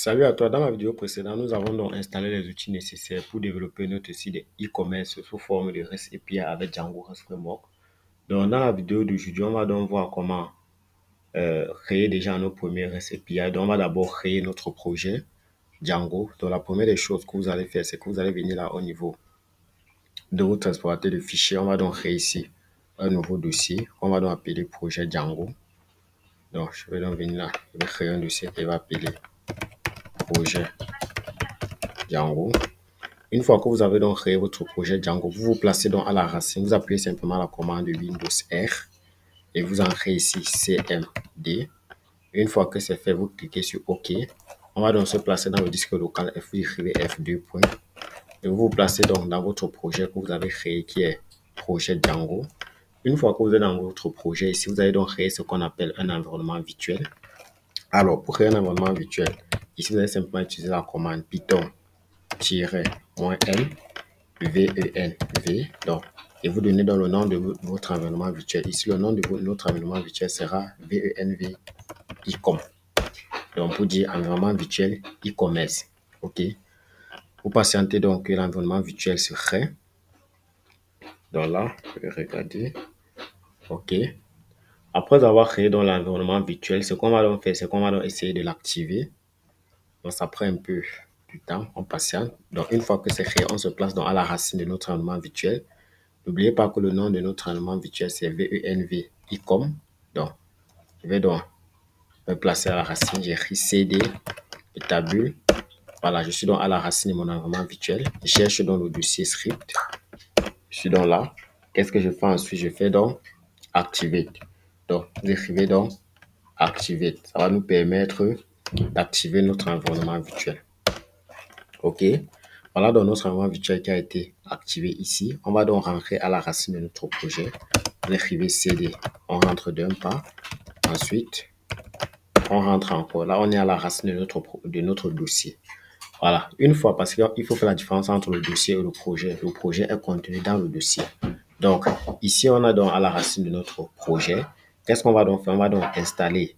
Salut à toi. Dans la vidéo précédente, nous avons donc installé les outils nécessaires pour développer notre site e-commerce sous forme de REST API avec Django REST Framework. Donc, dans la vidéo d'aujourd'hui, on va donc voir comment créer déjà nos premiers REST API. Donc, on va d'abord créer notre projet Django. Donc, la première des choses que vous allez faire, c'est que vous allez venir là au niveau de votre explorateur de fichiers. On va donc créer ici un nouveau dossier. On va donc appeler projet Django. Donc, je vais donc venir là. Je vais créer un dossier qui va appeler projet Django. Une fois que vous avez donc créé votre projet Django, vous vous placez donc à la racine. Vous appuyez simplement la commande Windows R et vous entrez ici CMD. Une fois que c'est fait, vous cliquez sur OK. On va donc se placer dans le disque local et vous écrivez F2. Et vous vous placez donc dans votre projet que vous avez créé qui est projet Django. Une fois que vous êtes dans votre projet ici, vous allez donc créer ce qu'on appelle un environnement virtuel. Alors, pour créer un environnement virtuel, ici, vous allez simplement utiliser la commande Python-N VENV. Donc, et vous donnez dans le nom de votre environnement virtuel. Ici, le nom de notre environnement virtuel sera VENV e-com. Donc, pour dire environnement virtuel e-commerce. OK. Vous patientez donc que l'environnement virtuel se crée. Donc là, je vais regarder. OK. Après avoir créé dans l'environnement virtuel, ce qu'on va donc faire, c'est qu'on va donc essayer de l'activer. Donc, ça prend un peu du temps, on patiente. Donc, une fois que c'est créé, on se place donc à la racine de notre environnement virtuel. N'oubliez pas que le nom de notre environnement virtuel, c'est VENV e-com. Donc, je vais donc me placer à la racine. J'écris CD et tabule. Voilà, je suis donc à la racine de mon environnement virtuel. Je cherche donc le dossier script. Je suis donc là. Qu'est-ce que je fais ensuite? Je fais donc Activate. Donc, vous écrivez donc Activate. Ça va nous permettre d'activer notre environnement virtuel. OK. Voilà donc notre environnement virtuel qui a été activé ici. On va donc rentrer à la racine de notre projet. Vous écrivez CD. On rentre d'un pas. Ensuite, on rentre encore. Là, on est à la racine de notre dossier. Voilà. Une fois, parce qu'il faut faire la différence entre le dossier et le projet. Le projet est contenu dans le dossier. Donc, ici, on a donc à la racine de notre projet. Qu'est-ce qu'on va donc faire? On va donc installer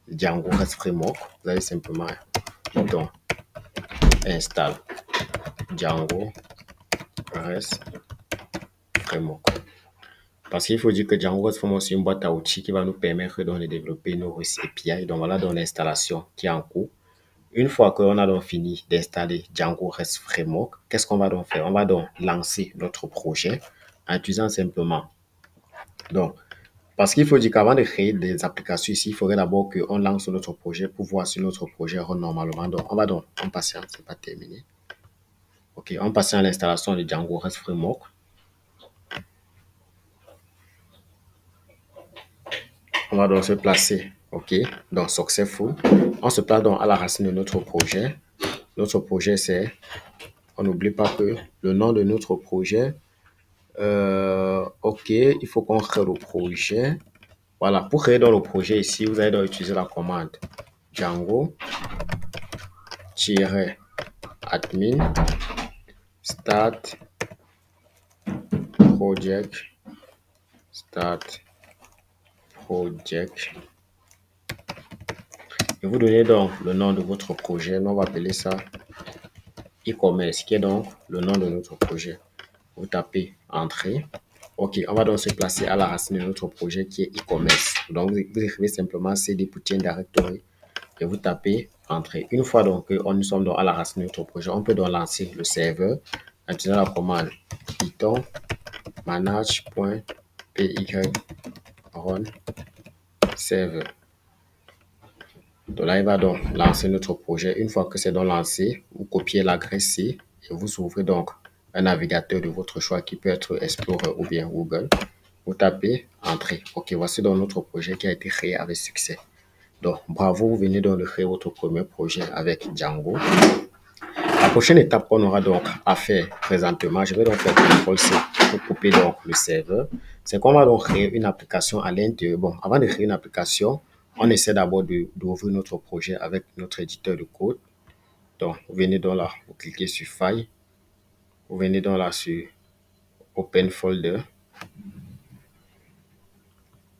Django REST Framework. Vous allez simplement donc installer Django REST Framework. Parce qu'il faut dire que Django REST Framework, c'est une boîte à outils qui va nous permettre de développer nos REST API. Donc, voilà donc l'installation qui est en cours. Une fois qu'on a donc fini d'installer Django REST Framework, qu'est-ce qu'on va donc faire? On va donc lancer notre projet en utilisant simplement. Donc, parce qu'il faut dire qu'avant de créer des applications ici, il faudrait d'abord qu'on lance notre projet pour voir si notre projet run normalement. Donc, on patiente, c'est pas terminé. OK, on passe à l'installation de Django REST Framework. On va donc se placer, OK, donc successful. On se place donc à la racine de notre projet. Notre projet, c'est, on n'oublie pas que le nom de notre projet, OK, il faut qu'on crée le projet. Voilà, pour créer dans le projet ici, vous allez donc utiliser la commande Django-admin start project. Et vous donnez donc le nom de votre projet. Nous, on va appeler ça e-commerce, qui est donc le nom de notre projet. Vous tapez Entrée. OK, on va donc se placer à la racine de notre projet qui est e-commerce. Donc, vous écrivez simplement CD Putin Directory et vous tapez Entrée. Une fois donc que nous sommes donc à la racine de notre projet, on peut donc lancer le serveur en utilisant la commande Python manage.py run server. Donc là, il va donc lancer notre projet. Une fois que c'est donc lancé, vous copiez l'adresse C et vous ouvrez donc un navigateur de votre choix qui peut être Explorer ou bien Google. Vous tapez Entrée. OK, voici donc notre projet qui a été créé avec succès. Donc, bravo, vous venez donc de créer votre premier projet avec Django. La prochaine étape qu'on aura donc à faire présentement, je vais donc faire CTRL-C pour couper donc le serveur. C'est qu'on va donc créer une application à l'intérieur. Bon, avant de créer une application, on essaie d'abord d'ouvrir notre projet avec notre éditeur de code. Donc, vous venez donc là, vous cliquez sur File. Vous venez donc là sur Open Folder.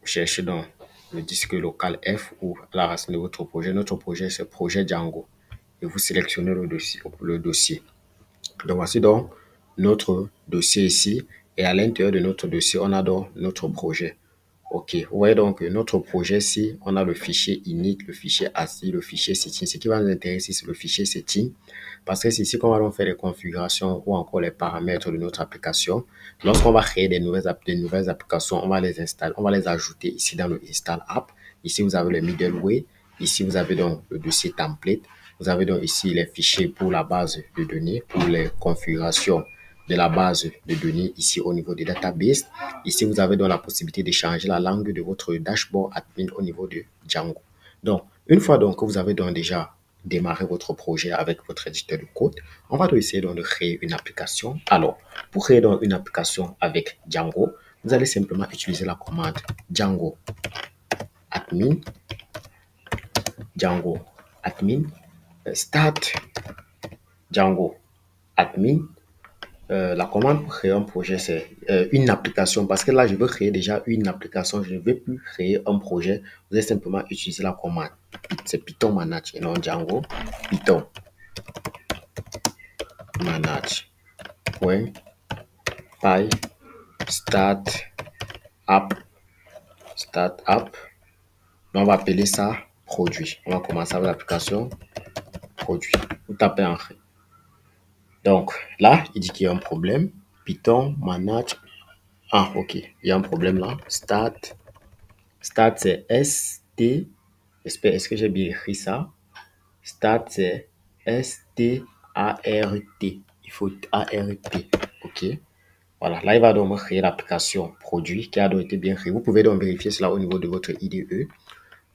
Vous cherchez donc le disque local F ou la racine de votre projet. Notre projet, c'est projet Django. et vous sélectionnez le dossier. Donc, voici donc notre dossier ici. Et à l'intérieur de notre dossier, on a donc notre projet. OK. Vous voyez donc notre projet ici, on a le fichier init, le fichier ASCII, le fichier setting. Ce qui va nous intéresser, c'est le fichier setting. Parce que c'est ici qu'on va donc faire les configurations ou encore les paramètres de notre application. Lorsqu'on va créer des nouvelles applications, on va les installer, on va les ajouter ici dans le install app. Ici, vous avez le middleware. Ici, vous avez donc le dossier template. Vous avez donc ici les fichiers pour la base de données, pour les configurations de la base de données ici au niveau des databases. Ici, vous avez donc la possibilité de changer la langue de votre dashboard admin au niveau de Django. Donc, une fois donc que vous avez donc déjà démarré votre projet avec votre éditeur de code, on va donc essayer donc de créer une application. Alors, pour créer donc une application avec Django, vous allez simplement utiliser la commande Django admin, start Django admin. La commande pour créer un projet, c'est une application. Parce que là, je veux créer déjà une application. Je ne veux plus créer un projet. Vous allez simplement utiliser la commande. C'est Python manage et non Django. Python manage. Py start app. On va appeler ça produit. On va commencer avec l'application produit. Vous tapez en fait. Donc là, il dit qu'il y a un problème. Python manage. Ah, ok. Il y a un problème là. Start, c'est S-T. Est-ce que j'ai bien écrit ça? Start, c'est S-T-A-R-T. Il faut A-R-T. Ok. Voilà. Là, il va donc créer l'application produit qui a donc été bien créée. Vous pouvez donc vérifier cela au niveau de votre IDE.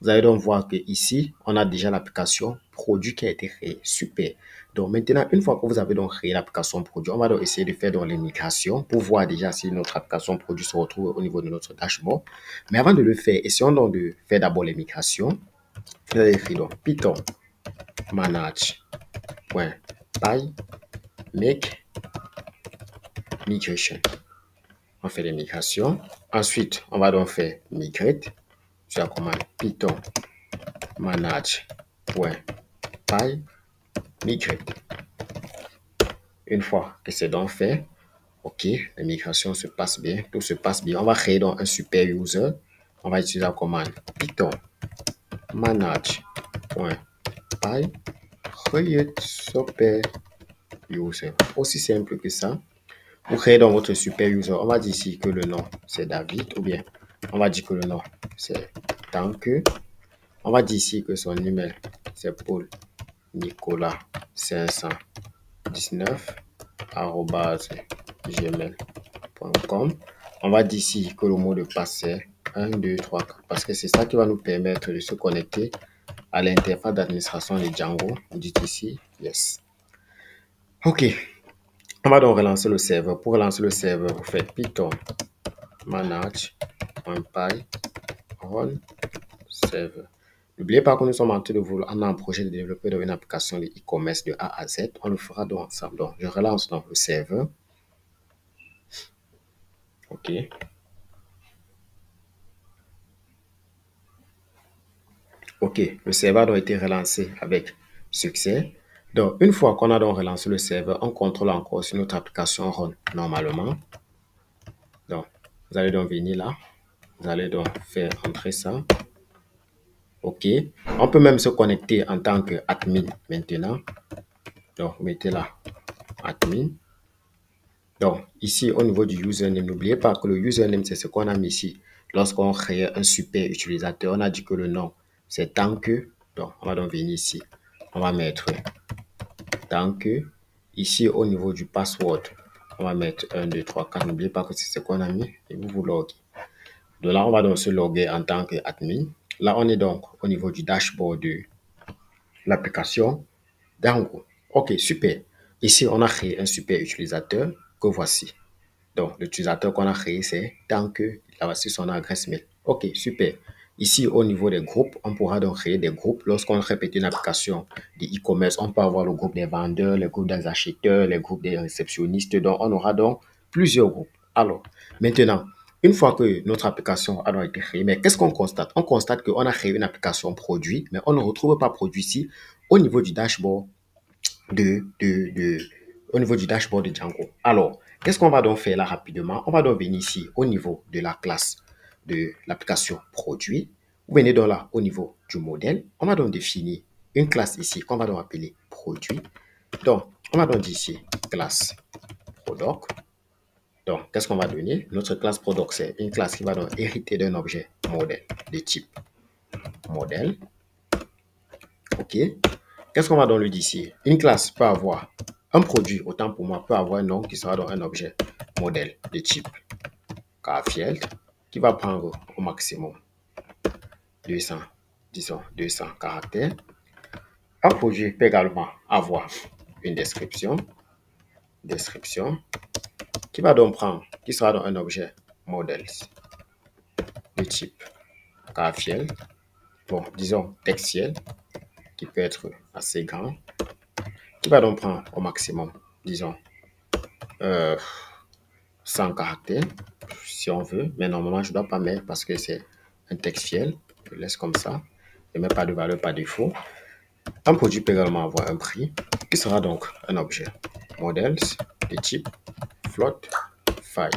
Vous allez donc voir que ici, on a déjà l'application produit qui a été créée. Super. Donc maintenant, une fois que vous avez donc créé l'application produit, on va donc essayer de faire donc les migrations pour voir déjà si notre application produit se retrouve au niveau de notre dashboard. Mais avant de le faire, essayons donc de faire d'abord les migrations. Vous allez écrire donc Python manage.py make migration. On fait les migrations. Ensuite, on va donc faire migrate sur la commande Python manage.py migrate. Une fois que c'est donc fait, ok, la migration se passe bien, tout se passe bien. On va créer donc un super user. On va utiliser la commande Python manage.py create super user. Aussi simple que ça. Vous créez donc votre super user. On va dire ici que le nom c'est David ou bien on va dire que le nom c'est Tanque. On va dire ici que son email c'est Paul Nicolas 519 @gmail.com. On va dire ici que le mot de passe c'est 1, 2, 3, 4 parce que c'est ça qui va nous permettre de se connecter à l'interface d'administration de Django. Vous dites ici yes. Ok. On va donc relancer le serveur. Pour relancer le serveur, vous faites Python manage.py run server. N'oubliez pas que nous sommes en train de vouloir, on a un projet de développer une application de e-commerce de A à Z. On le fera donc ensemble. Donc, je relance donc le serveur. OK. OK. Le serveur a donc été relancé avec succès. Donc, une fois qu'on a donc relancé le serveur, on contrôle encore si notre application run normalement. Donc, vous allez donc venir là. Vous allez donc faire entrer ça. OK. On peut même se connecter en tant qu'admin maintenant. Donc, vous mettez là admin. Donc, ici, au niveau du username, n'oubliez pas que le username, c'est ce qu'on a mis ici. Lorsqu'on crée un super utilisateur, on a dit que le nom, c'est Tanque. Donc, on va donc venir ici. On va mettre Tanque. Ici, au niveau du password, on va mettre 1, 2, 3, 4. N'oubliez pas que c'est ce qu'on a mis et vous vous loguez. De là, on va donc se loguer en tant qu'admin. Là, on est donc au niveau du dashboard de l'application Django. OK, super. Ici, on a créé un super utilisateur que voici. Donc, l'utilisateur qu'on a créé, c'est Tanque. Il a voici son adresse mail. OK, super. Ici, au niveau des groupes, on pourra donc créer des groupes. Lorsqu'on répète une application de e-commerce, on peut avoir le groupe des vendeurs, le groupe des acheteurs, les groupes des réceptionnistes. Donc, on aura donc plusieurs groupes. Alors, maintenant, une fois que notre application a donc été créée, mais qu'est-ce qu'on constate? On constate qu'on a créé une application produit, mais on ne retrouve pas produit ici au niveau du dashboard au niveau du dashboard de Django. Alors, qu'est-ce qu'on va donc faire là rapidement? On va donc venir ici au niveau de la classe de l'application produit. Vous venez donc là au niveau du modèle. On va donc définir une classe ici qu'on va donc appeler produit. Donc, on va donc dire ici classe product. Donc, qu'est-ce qu'on va donner? Notre classe product, c'est une classe qui va donc hériter d'un objet modèle de type modèle. OK. Qu'est-ce qu'on va donc lui dire ici? Une classe peut avoir un produit, autant pour moi, peut avoir un nom qui sera dans un objet modèle de type Garfield qui va prendre au maximum 200, disons 200 caractères. Un produit peut également avoir une description qui va donc prendre, qui sera dans un objet modèle de type Garfield, bon, disons textuel, qui peut être assez grand, qui va donc prendre au maximum, disons, 100 caractères, si on veut, mais normalement, je ne dois pas mettre parce que c'est un textuel, je laisse comme ça, je ne mets pas de valeur par défaut. Un produit peut également avoir un prix, qui sera donc un objet models de type float file.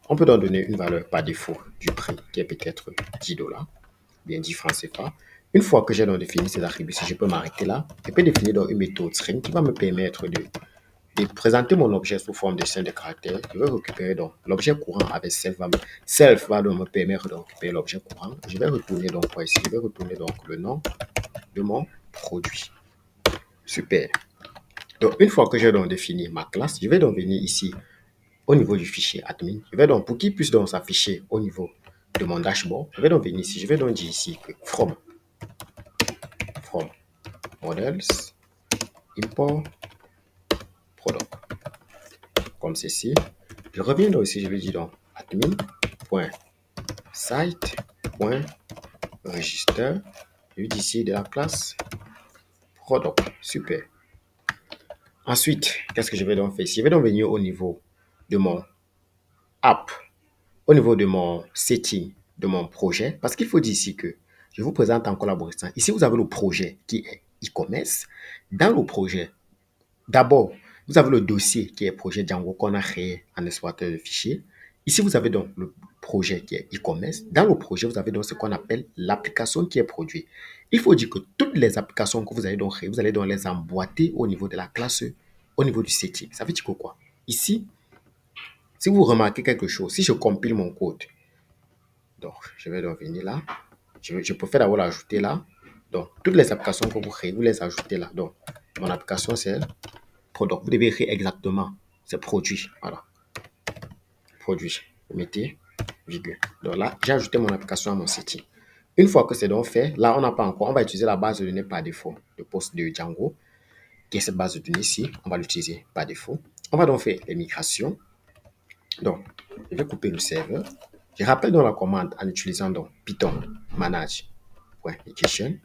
On peut donc donner une valeur par défaut du prix, qui est peut-être 10 $, bien 10 francs CFA. Une fois que j'ai donc défini ces attributs, si je peux m'arrêter là, je peux définir donc une méthode string qui va me permettre de présenter mon objet sous forme de chaîne de caractères. Je vais récupérer donc l'objet courant avec self va donc me permettre de récupérer l'objet courant. Je vais retourner donc quoi ici? Je vais retourner donc le nom de mon produit. Super. Donc une fois que j'ai donc défini ma classe, je vais donc venir ici au niveau du fichier admin. Je vais donc, pour qu'il puisse donc s'afficher au niveau de mon dashboard, je vais donc venir ici. Je vais donc dire ici que from models import product. Comme ceci. Je reviens donc ici, je vais dire donc admin.site.register. Je vais dire ici de la classe product. Super. Ensuite, qu'est-ce que je vais donc faire ici? Je vais donc venir au niveau de mon app, au niveau de mon setting, de mon projet, parce qu'il faut dire ici que je vous présente en collaboration. Ici, vous avez le projet qui est e-commerce. Dans le projet, d'abord, vous avez le dossier qui est projet Django qu'on a créé en explorateur de fichiers. Ici, vous avez donc le projet qui est e-commerce. Dans le projet, vous avez donc ce qu'on appelle l'application qui est produite. Il faut dire que toutes les applications que vous allez donc créer, vous allez donc les emboîter au niveau de la classe, au niveau du setting. Ça veut dire que quoi? Ici, si vous remarquez quelque chose, si je compile mon code, donc je vais donc venir là, je préfère d'abord l'ajouter là. Donc, toutes les applications que vous créez, vous les ajoutez là. Donc, mon application, c'est product. Vous devez écrire exactement, c'est produit. Voilà. Produit. Vous mettez virgule. Donc là, j'ai ajouté mon application à mon site. Une fois que c'est donc fait, là, on n'a pas encore, on va utiliser la base de données par défaut de poste de Django, qui est cette base de données ici. On va l'utiliser par défaut. On va donc faire les migrations. Donc, je vais couper le serveur. Je rappelle dans la commande en utilisant donc Python manage.migration.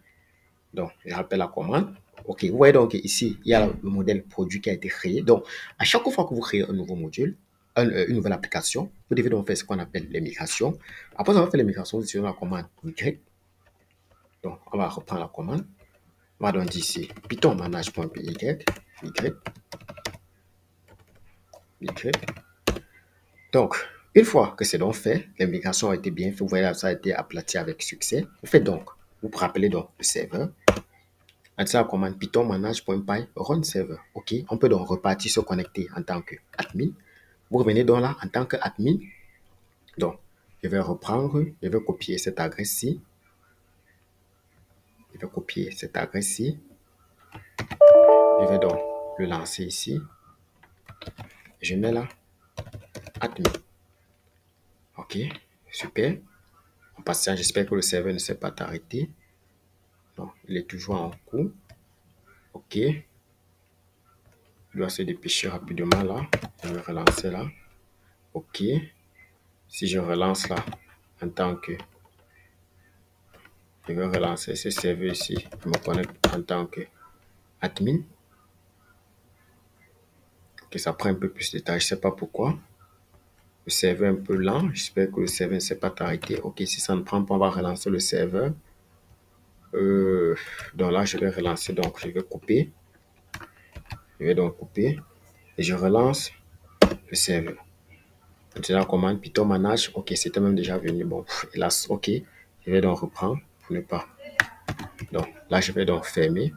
Donc, je rappelle la commande. OK, vous voyez donc ici, il y a le modèle produit qui a été créé. Donc, à chaque fois que vous créez un nouveau module, une nouvelle application, vous devez donc faire ce qu'on appelle les migrations. Après avoir fait les migrations, vous utilisez la commande Y. Donc, on va reprendre la commande. On va donc dire ici Python manage.py, Y. Donc, une fois que c'est donc fait, les migrations ont été bien faites, vous voyez là, ça a été aplati avec succès. Vous faites donc, vous rappelez donc le serveur. Utilisez la commande python manage.py run server. OK, on peut donc repartir se connecter en tant qu'admin. Vous revenez donc là en tant qu'admin. Donc, je vais reprendre, je vais copier cette adresse-ci. Je vais copier cette adresse-ci. Je vais donc le lancer ici. Je mets là admin. OK, super. En passant, j'espère que le serveur ne s'est pas arrêté. Donc, il est toujours en cours. OK. Il doit se dépêcher rapidement là. Je vais relancer là. OK. Si je relance là, en tant que... Je vais relancer ce serveur ici. Je me connecte en tant que admin. OK, ça prend un peu plus de temps. Je ne sais pas pourquoi. Le serveur est un peu lent. J'espère que le serveur ne s'est pas arrêté. OK, si ça ne prend pas, on va relancer le serveur. Donc là, je vais relancer. Donc, je vais couper. Je vais donc couper et je relance le serveur. Maintenant, commande Python manage. Ok, c'était même déjà venu. Bon, hélas, ok. Je vais donc reprendre pour ne pas. Donc là, je vais donc fermer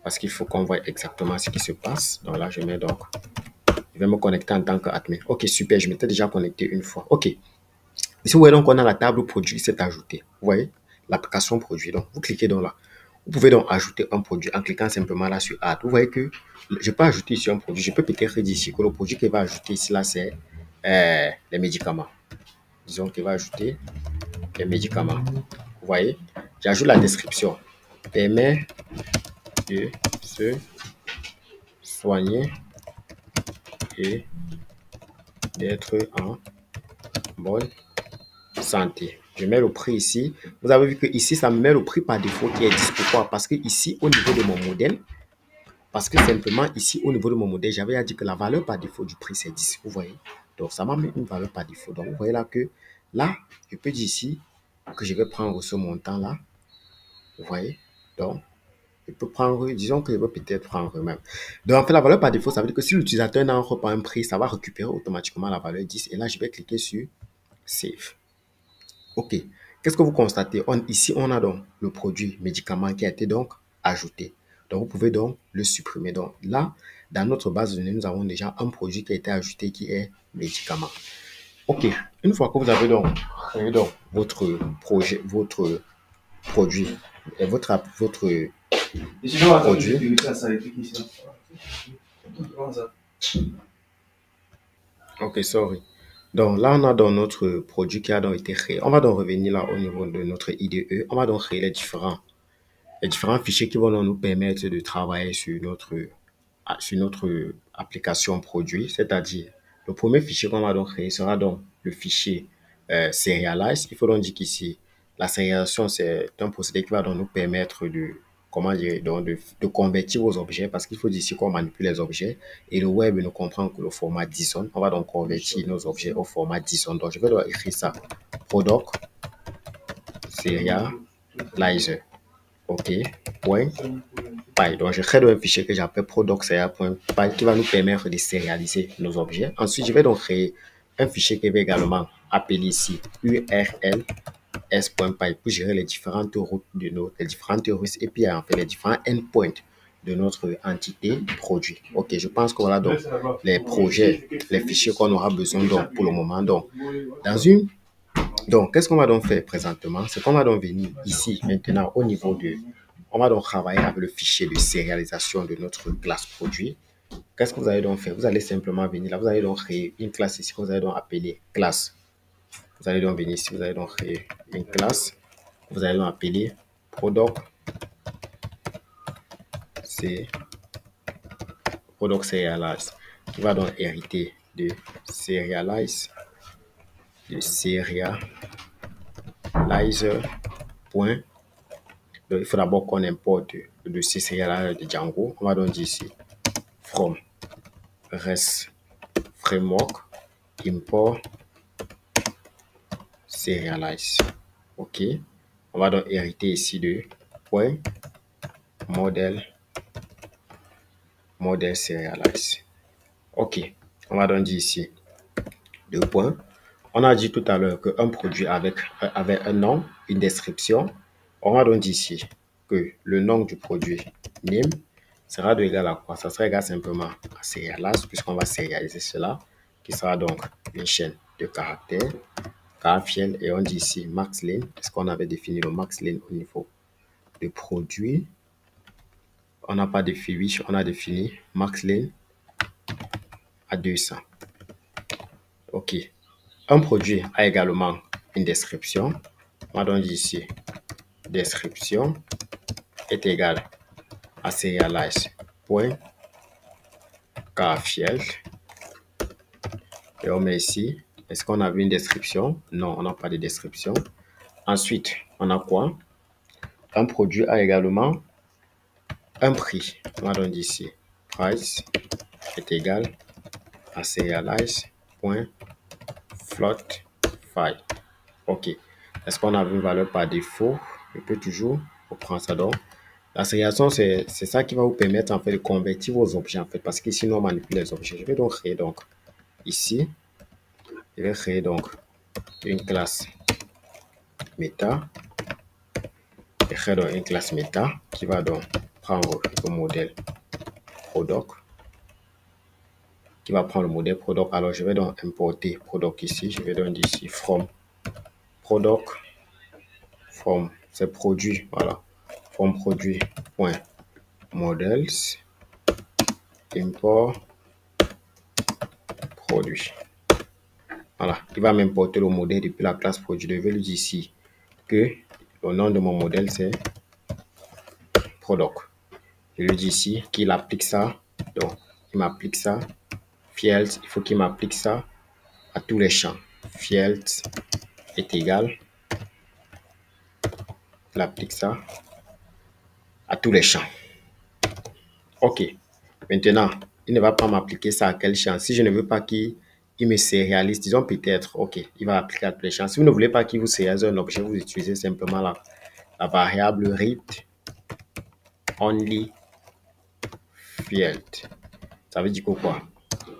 parce qu'il faut qu'on voit exactement ce qui se passe. Donc là, je mets donc. Je vais me connecter en tant qu'admin. Ok, super. Je m'étais déjà connecté une fois. Ok. Ici, vous voyez donc on a la table produit qui s'est ajoutée. Vous voyez l'application produit. Donc, vous cliquez donc là. Vous pouvez donc ajouter un produit en cliquant simplement là sur Add. Vous voyez que je peux ajouter ici un produit. Je peux peut-être dire ici que le produit qu'il va ajouter ici là, c'est les médicaments. Disons qu'il va ajouter les médicaments. Vous voyez, j'ajoute la description. Permet de se soigner et d'être en bonne santé. Je mets le prix ici. Vous avez vu que ici, ça me met le prix par défaut qui est 10. Pourquoi? Parce que ici, au niveau de mon modèle, parce que simplement ici, au niveau de mon modèle, j'avais dit que la valeur par défaut du prix, c'est 10. Vous voyez? Donc, ça m'a mis une valeur par défaut. Donc, vous voyez là que, là, je peux dire ici que je vais prendre ce montant-là. Vous voyez? Donc, je peux prendre, disons que je vais peut-être prendre même. Donc, en fait, la valeur par défaut, ça veut dire que si l'utilisateur n'entre pas un prix, ça va récupérer automatiquement la valeur 10. Et là, je vais cliquer sur Save. OK. Qu'est-ce que vous constatez? Ici, on a donc le produit médicament qui a été donc ajouté. Donc, vous pouvez donc le supprimer. Donc, là, dans notre base de données, nous avons déjà un produit qui a été ajouté qui est médicament. OK. Une fois que vous avez donc créé donc votre projet, votre produit, et votre produit. Ok, sorry. Donc là, on a dans notre produit qui a donc été créé. On va donc revenir là au niveau de notre IDE. On va donc créer les différents fichiers qui vont donc nous permettre de travailler sur notre application produit. C'est-à-dire, le premier fichier qu'on va donc créer sera donc le fichier Serialize. Il faut donc dire qu'ici, la sérialisation, c'est un procédé qui va donc nous permettre de, comment dire, donc de convertir vos objets parce qu'il faut d'ici qu'on manipule les objets et le web ne comprend que le format JSON. On va donc convertir nos objets au format JSON. Donc, je vais donc écrire ça. Product Serializer. OK. Point. Py. Donc, je crée un fichier que j'appelle product.py qui va nous permettre de sérialiser nos objets. Ensuite, je vais donc créer un fichier qui va également appeler ici urls.py pour gérer les différentes routes de les différentes routes et puis en fait les différents endpoints de notre entité produit. Ok, je pense que voilà donc les projets, les fichiers qu'on aura besoin donc pour le moment. Donc, qu'est-ce qu'on va donc faire présentement? C'est qu'on va donc venir ici maintenant au niveau de, on va donc travailler avec le fichier de sérialisation de notre classe produit. Qu'est-ce que vous allez donc faire? Vous allez simplement venir là, vous allez donc créer une classe ici que vous allez donc appeler classe. Vous allez donc venir ici, vous allez donc créer une classe. Vous allez donc appeler product serialize qui va donc hériter de serialize, Point. Donc, il faut d'abord qu'on importe le dossier serializer de Django. On va donc dire ici from REST framework import serialize. OK. On va donc hériter ici de point model serialize. OK. On va donc dire ici deux points. On a dit tout à l'heure qu'un produit avec un nom, une description. On va donc dire ici que le nom du produit name sera de égal à quoi? Ça sera égal simplement à serialize puisqu'on va serialiser cela qui sera donc une chaîne de caractères fiel et on dit ici max lane. Est-ce qu'on avait défini le max lane au niveau de produit? On n'a pas défini, on a défini max lane à 200. OK. Un produit a également une description. On va donc dire ici description est égal à serialize.carfield. Et on met ici, est-ce qu'on a vu une description? Non, on n'a pas de description. Ensuite, on a quoi? Un produit a également un prix. On va donc dire ici price est égal à serialize.float5. OK. Est-ce qu'on a une valeur par défaut? Je peux toujours reprendre ça donc. La ségrégation, c'est ça qui va vous permettre en fait de convertir vos objets en fait, parce qu'ici, nous on manipule les objets. Je vais donc créer donc ici, je vais créer donc une classe meta. Je vais créer donc une classe meta qui va donc prendre le modèle product, qui va prendre le modèle product. Alors, je vais donc importer product ici. Je vais donc dire ici from product, from, c'est produit, voilà, from produit point models, import produit. Voilà, il va m'importer le modèle depuis la classe produit. Je vais lui dire ici que le nom de mon modèle c'est product. Je lui dis ici qu'il applique ça. Donc, il m'applique ça. Field, il faut qu'il m'applique ça à tous les champs. Field est égal. Il applique ça à tous les champs. OK. Maintenant, il ne va pas m'appliquer ça à quel champ. Si je ne veux pas qu'il me sérialise, disons peut-être, OK, il va appliquer à tous les champs. Si vous ne voulez pas qu'il vous sérialise un objet, vous utilisez simplement la variable read only field. Ça veut dire quoi?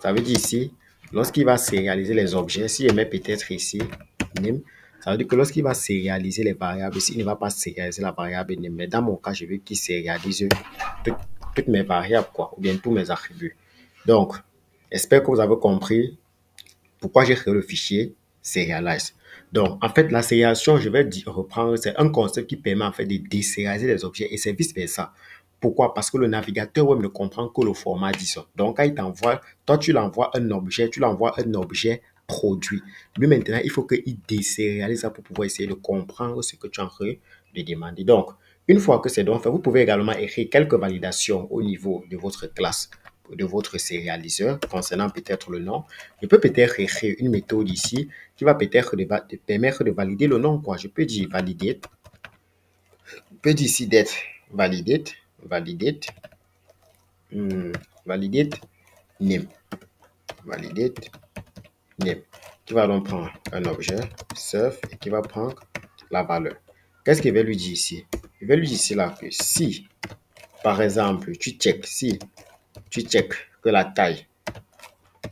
Ça veut dire ici, lorsqu'il va sérialiser les objets, si je mets peut-être ici, name, ça veut dire que lorsqu'il va sérialiser les variables ici, il ne va pas sérialiser la variable name. Mais dans mon cas, je veux qu'il sérialise toutes mes variables, quoi, ou bien tous mes attributs. Donc, j'espère que vous avez compris pourquoi j'ai créé le fichier serialize. Donc, en fait, la sérialisation, je vais reprendre, c'est un concept qui permet en fait de désérialiser les objets et c'est vice-versa. Pourquoi? Parce que le navigateur web ne comprend que le format JSON. Donc, quand il t'envoie, toi, tu l'envoies un objet, tu l'envoies un objet produit. Lui, maintenant, il faut qu'il désérialise ça pour pouvoir essayer de comprendre ce que tu es en train de demander. Donc, une fois que c'est donc fait, vous pouvez également écrire quelques validations au niveau de votre classe, de votre sérialiseur concernant peut-être le nom. Je peux peut-être écrire une méthode ici qui va peut-être permettre de valider le nom, quoi. Je peux dire validate. Je peux dire ici d'être validate, validate, validate name, validate name, qui va donc prendre un objet, surf, et qui va prendre la valeur. Qu'est-ce qu'il va lui dire ici? Il va lui dire ici là que si, par exemple, tu check, si tu check que la taille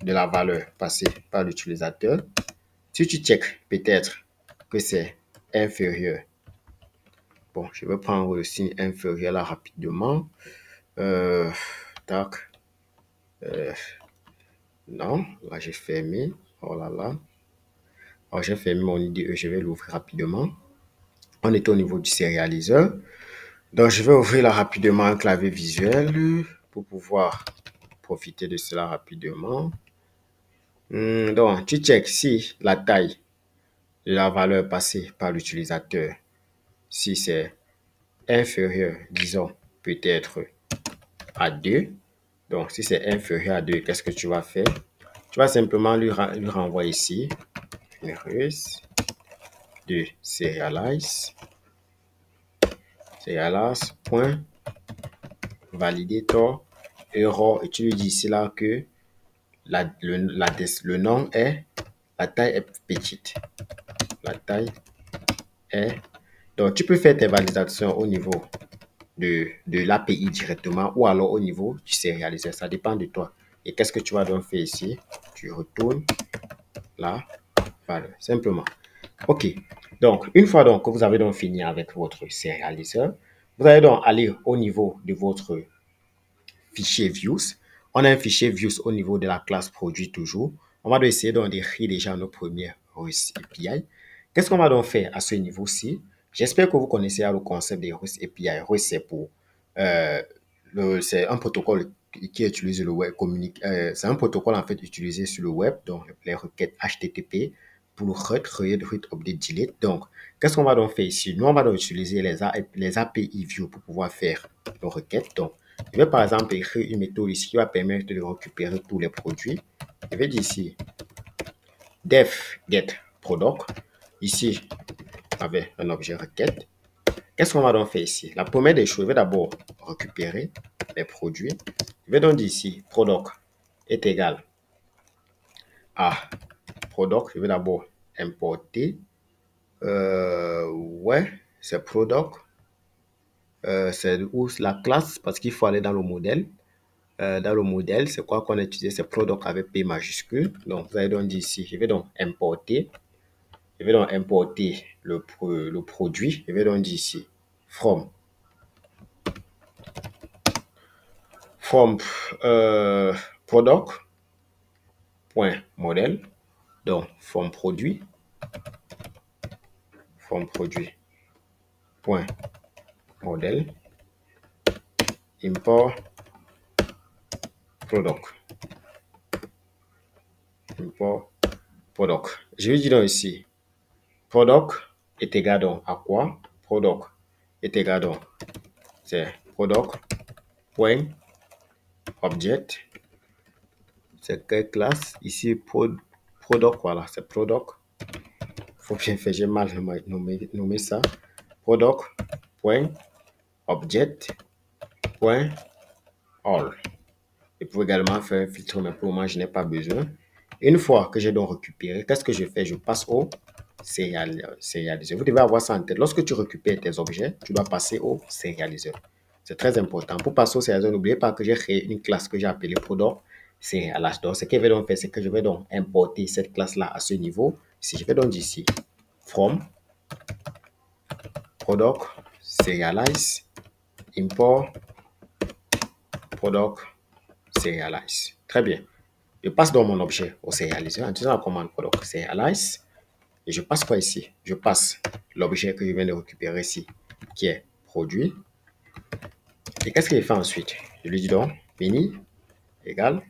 de la valeur passée par l'utilisateur, si tu check peut-être que c'est inférieur, bon, je vais prendre le signe inférieur là rapidement. Tac. Non, là j'ai fermé. Oh là là. Alors j'ai fermé mon IDE, je vais l'ouvrir rapidement. On est au niveau du sérialiseur. Donc je vais ouvrir là rapidement un clavier visuel pour pouvoir profiter de cela rapidement. Donc tu check si la taille de la valeur passée par l'utilisateur, si c'est inférieur, disons peut-être à 2. Donc, si c'est inférieur à 2, qu'est-ce que tu vas faire? Tu vas simplement lui renvoyer ici une russe de serialize, serialize.validator error et tu lui dis ici là que le nom est, la taille est petite. La taille est... Donc, tu peux faire tes validations au niveau de l'API directement ou alors au niveau du sérialiseur. Ça dépend de toi. Et qu'est-ce que tu vas donc faire ici? Tu retournes la valeur, simplement. OK. Donc, une fois donc que vous avez donc fini avec votre sérialiseur, vous allez donc aller au niveau de votre fichier views. On a un fichier views au niveau de la classe produit toujours. On va donc essayer donc d'écrire déjà nos premières REST API. Qu'est-ce qu'on va donc faire à ce niveau-ci? J'espère que vous connaissez le concept des REST API. REST, c'est pour c'est un protocole qui utilise le web c'est un protocole en fait utilisé sur le web, donc les requêtes HTTP pour le read, update, delete. Donc, qu'est-ce qu'on va donc faire ici? Nous, on va donc utiliser les API View pour pouvoir faire nos requêtes. Donc, je vais par exemple écrire une méthode ici qui va permettre de récupérer tous les produits. Je vais dire ici def get product. Ici, avec un objet requête. Qu'est-ce qu'on va donc faire ici? La première des choses, je vais d'abord récupérer les produits. Je vais donc dire ici product est égal à product. Je vais d'abord importer. Ouais, c'est product. c'est où la classe, parce qu'il faut aller dans le modèle. Dans le modèle, c'est quoi qu'on a utilisé? C'est product avec P majuscule. Donc, vous allez donc dire ici, je vais donc importer. Je vais donc importer le produit. Je vais donc dire ici, from product.modèle. Donc, from produit. From produit.modèle. Import product. Import product. Je vais dire donc ici, product est égal donc à quoi? Product est égal donc, c'est product.object. C'est quelle classe? Ici, product, voilà, c'est product. Faut bien faire, j'ai mal nommé ça. Product.object.all. Et pour également faire un filtre, mais pour moi, je n'ai pas besoin. Une fois que j'ai donc récupéré, qu'est-ce que je fais? Je passe au sérialiseur. Vous devez avoir ça en tête. Lorsque tu récupères tes objets, tu dois passer au sérialiseur. C'est très important. Pour passer au sérialiseur, n'oubliez pas que j'ai créé une classe que j'ai appelée product serialize. Donc, ce que je vais donc faire, c'est que je vais donc importer cette classe-là à ce niveau. Si je vais donc dire ici, from product serialize, import product serialize. Très bien. Je passe dans mon objet au serialiseur en utilisant la commande product serialize. Et je passe quoi ici? Je passe l'objet que je viens de récupérer ici, qui est produit. Et qu'est-ce qu'il fait ensuite? Je lui dis donc mini égale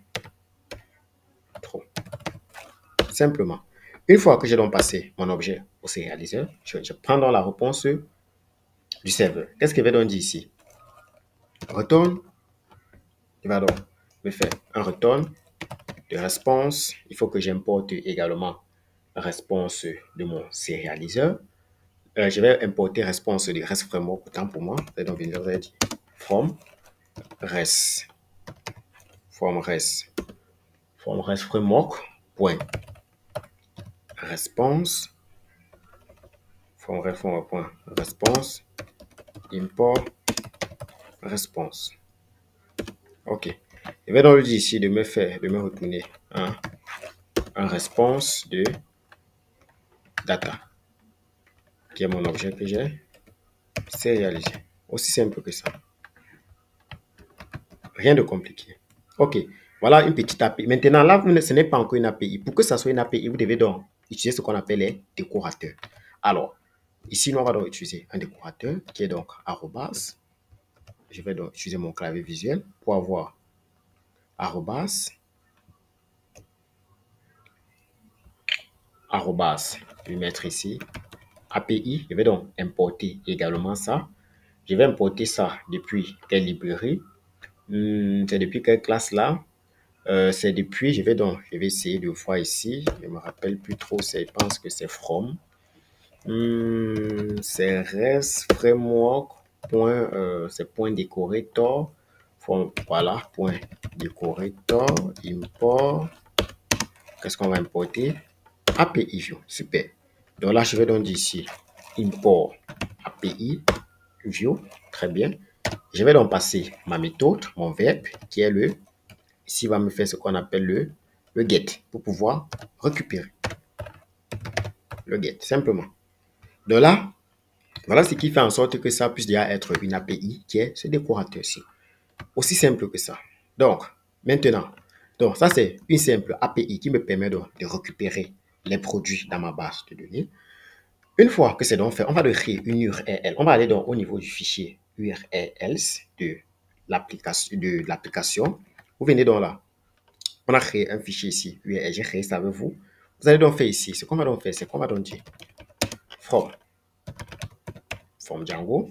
trop. Simplement. Une fois que j'ai donc passé mon objet au sérialiseur, je prends dans la réponse du serveur. Qu'est-ce qu'il va donc dire ici? Return. Il va donc me faire un return de réponse. Il faut que j'importe également la réponse de mon sérialiseur. Je vais importer réponse de REST framework, autant pour moi. Donc, je vais dire from REST framework point response response import response. Ok. Je vais donc lui dire ici de me retourner un response de data, qui est mon objet que j'ai sérialisé. Aussi simple que ça. Rien de compliqué. Ok. Voilà une petite API. Maintenant, là, ce n'est pas encore une API. Pour que ça soit une API, vous devez donc utiliser ce qu'on appelle les décorateurs. Alors, ici, nous, on va donc utiliser un décorateur qui est donc arrobas. Je vais donc utiliser mon clavier visuel pour avoir arrobas. Je vais mettre ici API. Je vais donc importer également ça. Je vais importer ça depuis quelle librairie? C'est depuis quelle classe là? C'est depuis, je vais essayer de voir ici. Je ne me rappelle plus trop, je pense que c'est from. C'est REST framework. C'est point decorator. Voilà, point decorator. Import. Qu'est-ce qu'on va importer? API view. Super. Donc là, je vais donc dire ici import API view. Très bien. Je vais donc passer ma méthode, mon verbe, qui est le. Ici, il va me faire ce qu'on appelle le get pour pouvoir récupérer. Le get, simplement. Donc là, voilà ce qui fait en sorte que ça puisse déjà être une API qui est ce décorateur-ci. Aussi simple que ça. Donc, maintenant, ça c'est une simple API qui me permet de récupérer les produits dans ma base de données. Une fois que c'est donc fait, on va créer une URL. On va aller donc au niveau du fichier URLs de l'application. Vous venez donc là. On a créé un fichier ici, URL, j'ai créé ça avec vous. Vous allez donc faire ici, ce qu'on va donc faire, c'est qu'on va donc dire from Django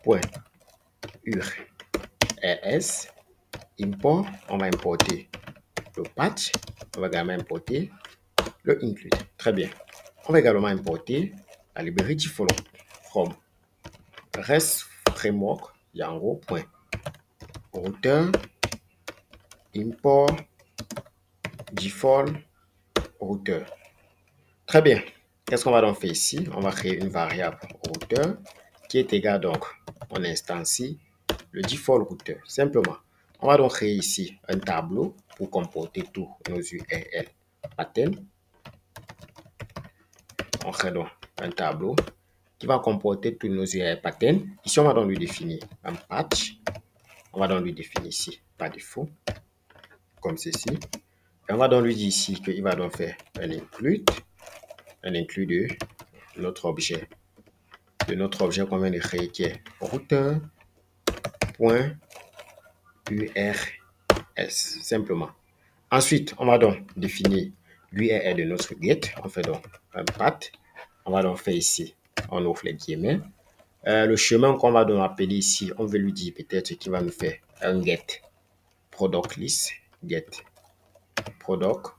point URLs import, on va importer le patch, on va également importer le include. Très bien. On va également importer la librairie default from REST framework Django point router import default router. Très bien. Qu'est-ce qu'on va donc faire ici? On va créer une variable router qui est égal donc, on instancie le default router. Simplement, on va donc créer ici un tableau pour comporter tous nos URL pattern. On crée donc un tableau qui va comporter tous nos URL pattern. Ici, on va donc lui définir un patch. On va donc lui définir ici par défaut, comme ceci. Et on va donc lui dire ici qu'il va donc faire un include de notre objet qu'on vient de créer qui est router.urls simplement. Ensuite, on va donc définir l'URL de notre get. On fait donc un path. On va donc faire ici, on ouvre les guillemets. Le chemin qu'on va donc appeler ici, on veut lui dire peut-être qu'il va nous faire un get product list, get product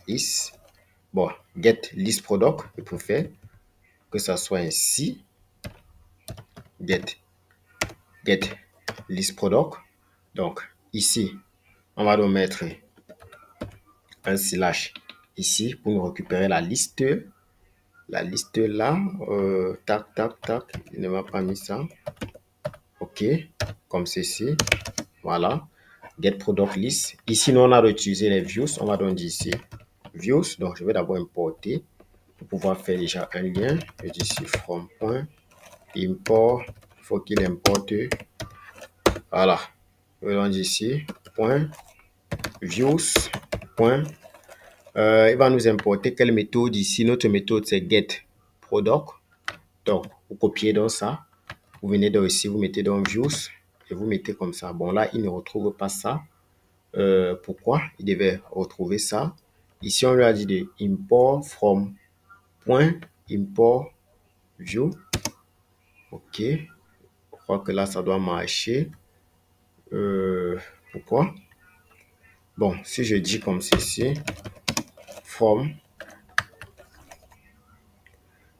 list. Bon, get list product, je préfère que ça soit ainsi. Get list product. Donc, ici, on va donc mettre un slash ici pour nous récupérer la liste. La liste là, tac, tac, tac, il ne m'a pas mis ça. OK, comme ceci. Voilà. Get product list. Ici, nous, on a utilisé les views. On va donc dire ici views. Donc, je vais d'abord importer pour pouvoir faire déjà un lien. Je dis ici from point import. Il faut qu'il importe. Voilà. Je vais donc dire ici point views. Point. Il va nous importer quelle méthode ici. Notre méthode, c'est get product. Donc, vous copiez dans ça. Vous venez donc ici, vous mettez dans views et vous mettez comme ça. Bon, là, il ne retrouve pas ça. Pourquoi? Il devait retrouver ça. Ici, on lui a dit de import from point import view. OK. Je crois que là, ça doit marcher. Pourquoi? Bon, si je dis comme ceci, from,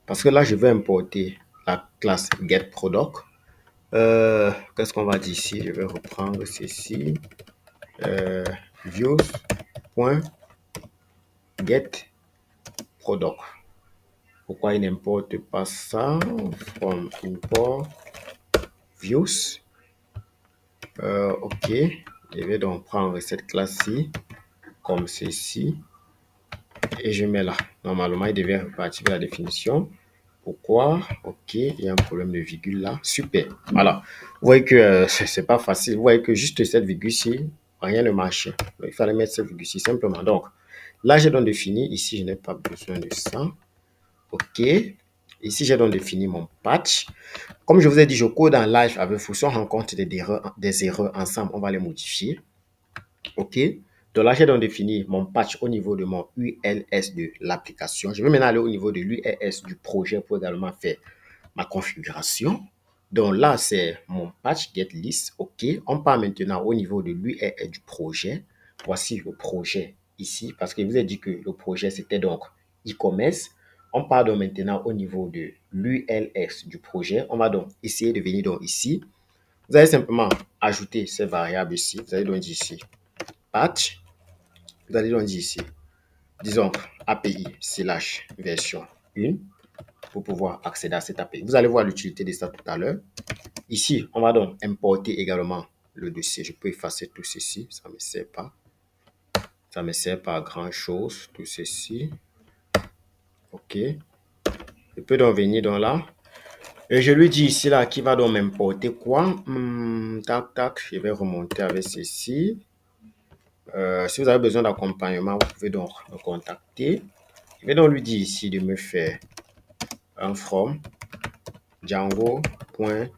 parce que là, je vais importer la classe getProduct. Qu'est-ce qu'on va dire ici? Je vais reprendre ceci. Views.getProduct. Pourquoi il n'importe pas ça? From import views. OK. Je vais donc prendre cette classe-ci comme ceci. Et je mets là. Normalement, il devait repartir la définition. Pourquoi? OK, il y a un problème de virgule là. Super. Voilà. Vous voyez que c'est pas facile. Vous voyez que juste cette virgule-ci, rien ne marche. Il fallait mettre cette virgule-ci simplement. Donc, là, j'ai donc défini. Ici, je n'ai pas besoin de ça. OK. Ici, j'ai donc défini mon patch. Comme je vous ai dit, je code en live avec vous. Si on rencontre des erreurs ensemble, on va les modifier. OK. Donc là, j'ai donc défini mon patch au niveau de mon ULS de l'application. Je vais maintenant aller au niveau de l'ULS du projet pour également faire ma configuration. Donc là, c'est mon patch get list. OK. On part maintenant au niveau de l'ULS du projet. Voici le projet ici parce que je vous ai dit que le projet, c'était donc e-commerce. On part donc maintenant au niveau de l'ULS du projet. On va donc essayer de venir donc ici. Vous allez simplement ajouter ces variables ici. Vous allez donc dire ici patch. Vous allez donc dire ici, disons API / version 1 pour pouvoir accéder à cette API. Vous allez voir l'utilité de ça tout à l'heure. Ici, on va donc importer également le dossier. Je peux effacer tout ceci, ça ne me sert pas. Ça ne me sert pas à grand chose, tout ceci. OK. Je peux donc venir dans là. Et je lui dis ici là qu'il va donc m'importer quoi? Tac, tac, je vais remonter avec ceci. Si vous avez besoin d'accompagnement, vous pouvez donc me contacter. Je vais donc lui dire ici de me faire un from django.urs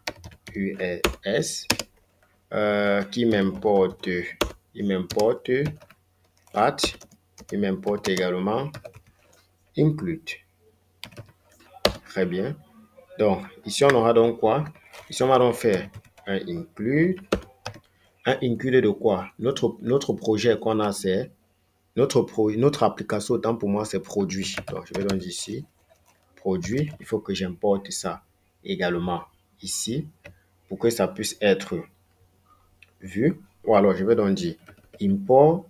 qui m'importe, path, il m'importe également include. Très bien. Donc, ici, on aura donc quoi? Ici, on va donc faire un include. Un include de quoi? Notre projet qu'on a, c'est notre application, autant pour moi, c'est produit. Donc, je vais donc dire ici, produit. Il faut que j'importe ça également ici pour que ça puisse être vu. Ou alors, je vais donc dire import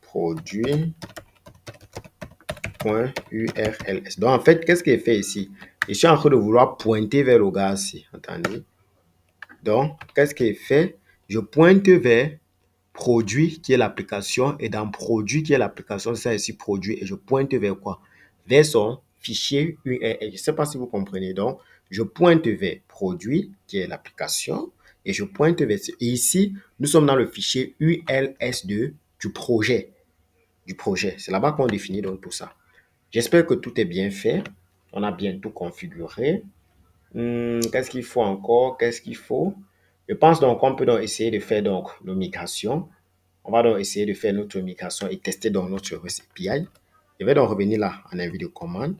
produit .urls. Donc, en fait, qu'est-ce qui est fait ici? Je suis en train de vouloir pointer vers le gars ici. Attendez. Donc, qu'est-ce qui est fait? Je pointe vers produit qui est l'application et dans produit qui est l'application, ça ici produit et je pointe vers quoi? Vers son fichier URL. Je ne sais pas si vous comprenez. Donc, je pointe vers produit qui est l'application et je pointe vers... Et ici, nous sommes dans le fichier ULS2 du projet. C'est là-bas qu'on définit donc tout ça. J'espère que tout est bien fait. On a bien tout configuré. Qu'est-ce qu'il faut encore? Qu'est-ce qu'il faut? Je pense donc qu'on peut donc essayer de faire donc nos migrations. On va donc essayer de faire notre migration et tester donc notre REST API. Je vais donc revenir là en invite de commande.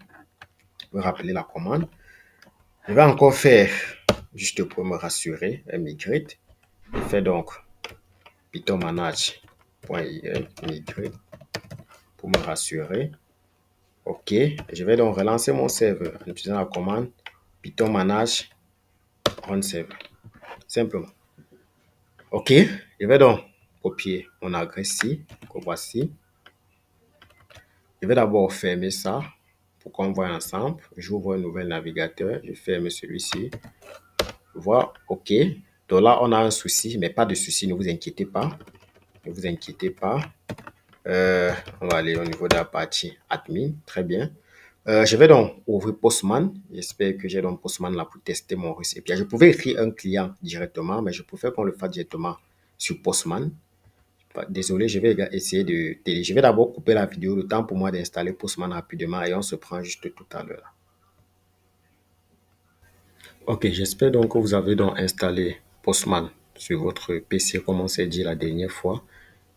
Je vais rappeler la commande. Je vais encore faire, juste pour me rassurer, un migrate. Je fais donc python manage.y migrate pour me rassurer. OK. Je vais donc relancer mon serveur en utilisant la commande python manage run server. Simplement. OK. Je vais donc copier mon adresse ici, que voici. Je vais d'abord fermer ça pour qu'on voit ensemble. J'ouvre un nouvel navigateur. Je ferme celui-ci. Voilà. OK. Donc là, on a un souci, mais pas de souci. Ne vous inquiétez pas. Ne vous inquiétez pas. On va aller au niveau de la partie admin. Très bien. Je vais donc ouvrir Postman. J'espère que j'ai donc Postman là pour tester mon REST API. Je pouvais écrire un client directement, mais je préfère qu'on le fasse directement sur Postman. Désolé, je vais essayer de télé. Je vais d'abord couper la vidéo, le temps pour moi d'installer Postman rapidement et on se prend juste tout à l'heure. Ok, j'espère donc que vous avez donc installé Postman sur votre PC comme on s'est dit la dernière fois.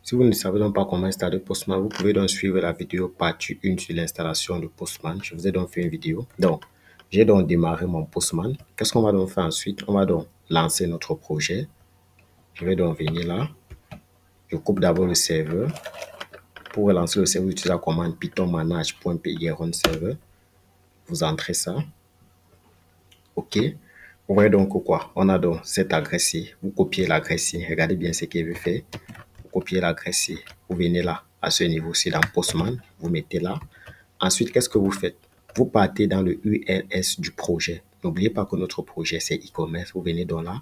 Si vous ne savez donc pas comment installer Postman, vous pouvez donc suivre la vidéo partie 1 sur l'installation de Postman. Je vous ai donc fait une vidéo. Donc, j'ai donc démarré mon Postman. Qu'est-ce qu'on va donc faire ensuite? On va donc lancer notre projet. Je vais donc venir là. Je coupe d'abord le serveur. Pour relancer le serveur, vous utilisez la commande python manage.py run server. Vous entrez ça. OK. Vous voyez donc quoi? On a donc cette adresse-ci. Vous copiez l'adresse-ci. Regardez bien ce qu'il veut faire. Vous copiez l'adresse-ci. Vous venez là, à ce niveau-ci, dans Postman. Vous mettez là. Ensuite, qu'est-ce que vous faites? Vous partez dans le ULS du projet. N'oubliez pas que notre projet, c'est e-commerce. Vous venez donc là,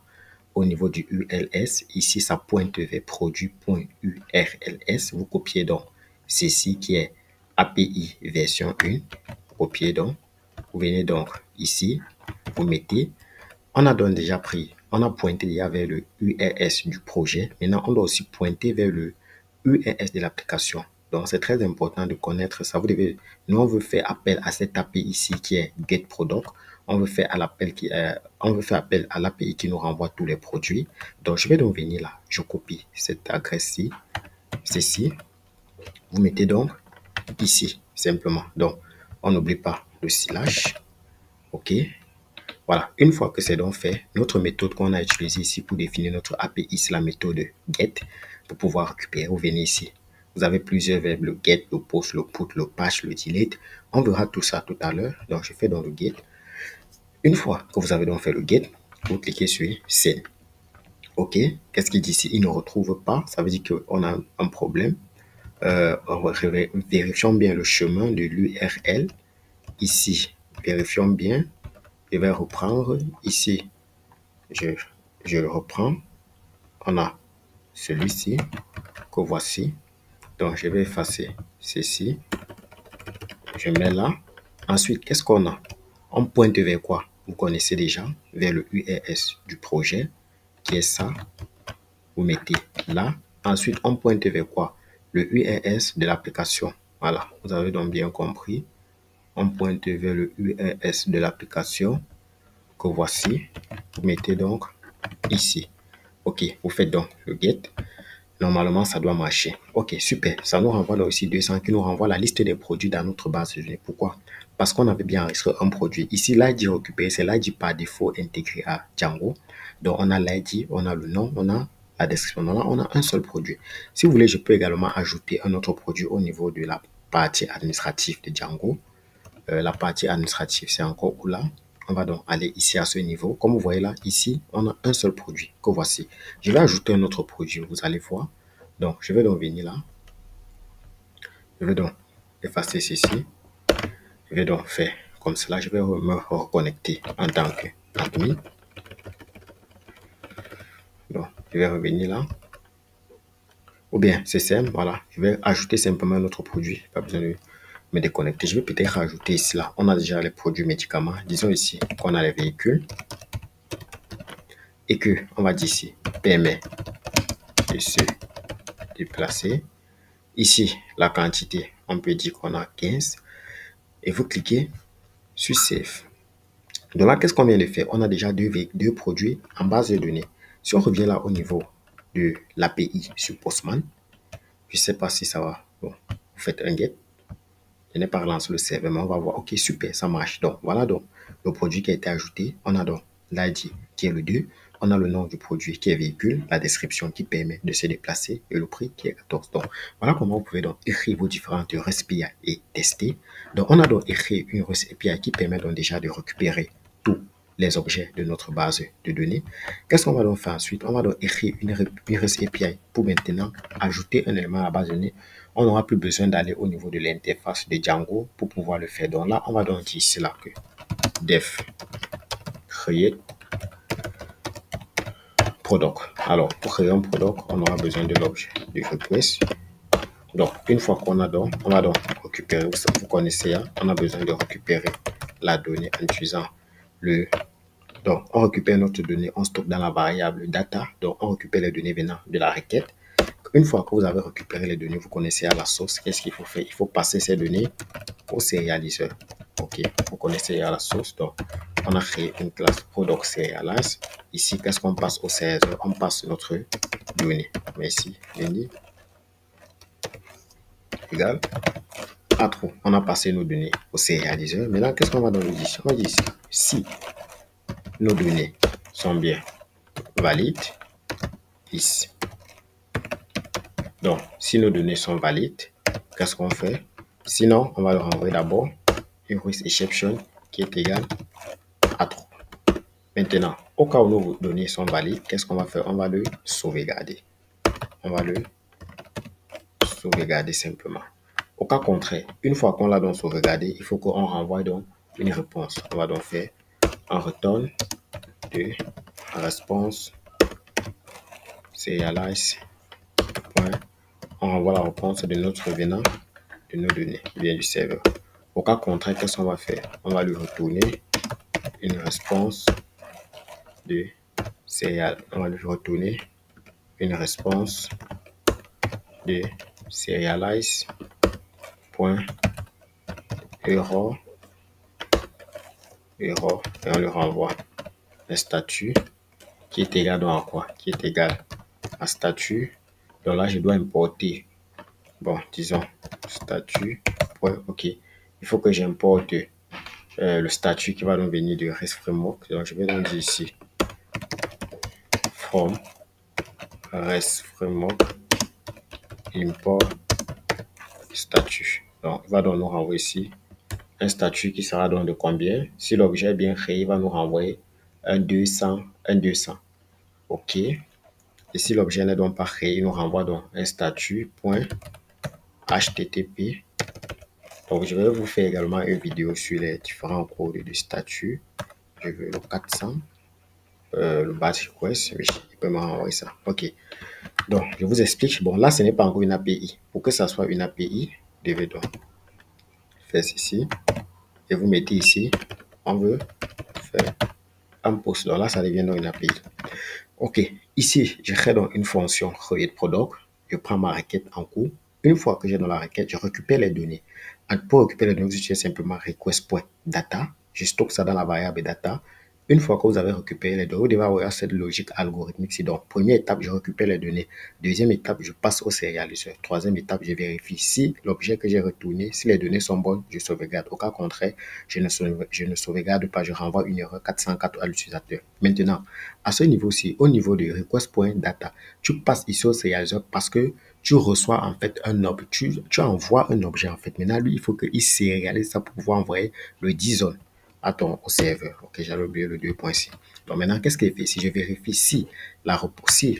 au niveau du ULS. Ici, ça pointe vers produit.urls. Vous copiez donc ceci qui est API version 1. Vous copiez donc. Vous venez donc ici. Vous mettez. On a donc déjà pris. On a pointé déjà vers le URS du projet. Maintenant, on doit aussi pointer vers le URS de l'application. Donc, c'est très important de connaître ça. Nous, on veut faire appel à cette API ici qui est GetProduct. On veut faire appel à l'API qui nous renvoie tous les produits. Donc, je vais donc venir là. Je copie cette adresse-ci. Ceci. Vous mettez donc ici, simplement. Donc, on n'oublie pas le / OK. Voilà, une fois que c'est donc fait, notre méthode qu'on a utilisée ici pour définir notre API, c'est la méthode get. Pour pouvoir récupérer, vous venez ici. Vous avez plusieurs verbes, le get, le post, le put, le patch, le delete. On verra tout ça tout à l'heure. Donc, je fais dans le get. Une fois que vous avez donc fait le get, vous cliquez sur send. OK. Qu'est-ce qu'il dit ici? Il ne retrouve pas. Ça veut dire qu'on a un problème. Vérifions bien le chemin de l'URL. Ici, vérifions bien. Je vais reprendre ici. Je le reprends. On a celui-ci que voici. Donc, je vais effacer ceci. Je mets là. Ensuite, qu'est-ce qu'on a? On pointe vers quoi? Vous connaissez déjà. Vers le URS du projet, qui est ça. Vous mettez là. Ensuite, on pointe vers quoi? Le URS de l'application. Voilà. Vous avez donc bien compris. On pointe vers le URS de l'application que voici. Vous mettez donc ici. OK, vous faites donc le get. Normalement, ça doit marcher. OK, super. Ça nous renvoie là aussi 200 qui nous renvoie la liste des produits dans notre base de données. Pourquoi? Parce qu'on avait bien enregistré un produit. Ici, l'ID récupéré, c'est l'ID par défaut intégré à Django. Donc, on a l'ID, on a le nom, on a la description. On a un seul produit. Si vous voulez, je peux également ajouter un autre produit au niveau de la partie administrative de Django. La partie administrative, c'est encore où là? On va donc aller ici à ce niveau. Comme vous voyez là, ici, on a un seul produit que voici. Je vais ajouter un autre produit, vous allez voir. Donc, je vais donc venir là. Je vais donc effacer ceci. Je vais donc faire comme cela. Je vais me reconnecter en tant qu'admin. Donc, je vais revenir là. Ou bien, c'est simple, voilà. Je vais ajouter simplement un autre produit. Pas besoin de me déconnecter. Je vais peut-être rajouter ici, là. On a déjà les produits médicaments. Disons ici qu'on a les véhicules. Et que, on va dire ici, permet de se déplacer. Ici, la quantité, on peut dire qu'on a 15. Et vous cliquez sur Save. Donc là, qu'est-ce qu'on vient de faire? On a déjà deux produits en base de données. Si on revient là au niveau de l'API sur Postman, je ne sais pas si ça va. Bon, vous faites un get. Je n'ai pas relancé le serveur, mais on va voir. Ok, super, ça marche. Donc, voilà donc le produit qui a été ajouté. On a donc l'ID qui est le 2. On a le nom du produit qui est véhicule, la description qui permet de se déplacer et le prix qui est 14. Donc, voilà comment vous pouvez donc écrire vos différentes REST API et tester. Donc, on a donc écrit une REST API qui permet donc déjà de récupérer tous les objets de notre base de données. Qu'est-ce qu'on va donc faire ensuite? On va donc écrire une REST API pour maintenant ajouter un élément à la base de données. On n'aura plus besoin d'aller au niveau de l'interface de Django pour pouvoir le faire. Donc là, on va donc dire cela que def create product. Alors, pour créer un product, on aura besoin de l'objet du request. Donc, une fois qu'on a donc, on va donc récupérer, vous connaissez, hein, on a besoin de récupérer la donnée en utilisant le... Donc, on récupère notre donnée, on stocke dans la variable data. Donc, on récupère les données venant de la requête. Une fois que vous avez récupéré les données, vous connaissez à la source, qu'est-ce qu'il faut faire? Il faut passer ces données au sérialiseur. Ok, vous connaissez à la source. Donc, on a créé une classe product serialize. Ici, qu'est-ce qu'on passe au sérialiseur? On passe notre donnée. Mais ici, donnée égale à true. On a passé nos données au sérialiseur. Maintenant, qu'est-ce qu'on va dans le dire? On va dire ici, si nos données sont bien valides, ici. Donc, si nos données sont valides, qu'est-ce qu'on fait? Sinon, on va le renvoyer d'abord une REST exception qui est égale à true. Maintenant, au cas où nos données sont valides, qu'est-ce qu'on va faire? On va le sauvegarder. On va le sauvegarder simplement. Au cas contraire, une fois qu'on l'a donc sauvegardé, il faut qu'on renvoie donc une réponse. On va donc faire un return de response serialize. On renvoie la réponse de notre venant de nos données, bien du serveur. Au cas contraire, qu'est-ce qu'on va faire? On va lui retourner une réponse de serial. On va lui retourner une réponse de serialize. Error, et on lui renvoie un statut qui est égal donc à quoi? Qui est égal à statut. Donc là, je dois importer, bon, disons, statut, ok. Il faut que j'importe le statut qui va donc venir de REST Framework. Donc, je vais donc dire ici, from REST Framework, import statut. Donc, il va donc nous renvoyer ici un statut qui sera donc de combien? Si l'objet est bien créé, il va nous renvoyer un 200, un 200. OK. Et si l'objet n'est donc pas créé, il nous renvoie donc un statut.http. Donc, je vais vous faire également une vidéo sur les différents codes de statut. Je veux le 400. Le batch request, oui, il peut me renvoyer ça. OK. Donc, je vous explique. Bon, là, ce n'est pas encore une API. Pour que ça soit une API, vous devez donc faire ceci. Et vous mettez ici, on veut faire un post. Donc là, ça devient donc une API. OK. Ici, je crée donc une fonction create product. Je prends ma requête en cours. Une fois que j'ai dans la requête, je récupère les données. Pour récupérer les données, j'utilise simplement request.data. Je stocke ça dans la variable data. Une fois que vous avez récupéré les données, vous devez avoir cette logique algorithmique. Donc, première étape, je récupère les données. Deuxième étape, je passe au sérialiseur. Troisième étape, je vérifie si l'objet que j'ai retourné, si les données sont bonnes, je sauvegarde. Au cas contraire, je ne sauvegarde pas, je renvoie une erreur 404 à l'utilisateur. Maintenant, à ce niveau-ci, au niveau de request.data, tu passes ici au sérialiseur parce que tu reçois en fait un objet, tu envoies un objet en fait. Maintenant, lui, il faut qu'il sérialise ça pour pouvoir envoyer le JSON au serveur. Ok, j'avais oublié le 2.6. Donc maintenant, qu'est-ce qu'il fait? Si je vérifie si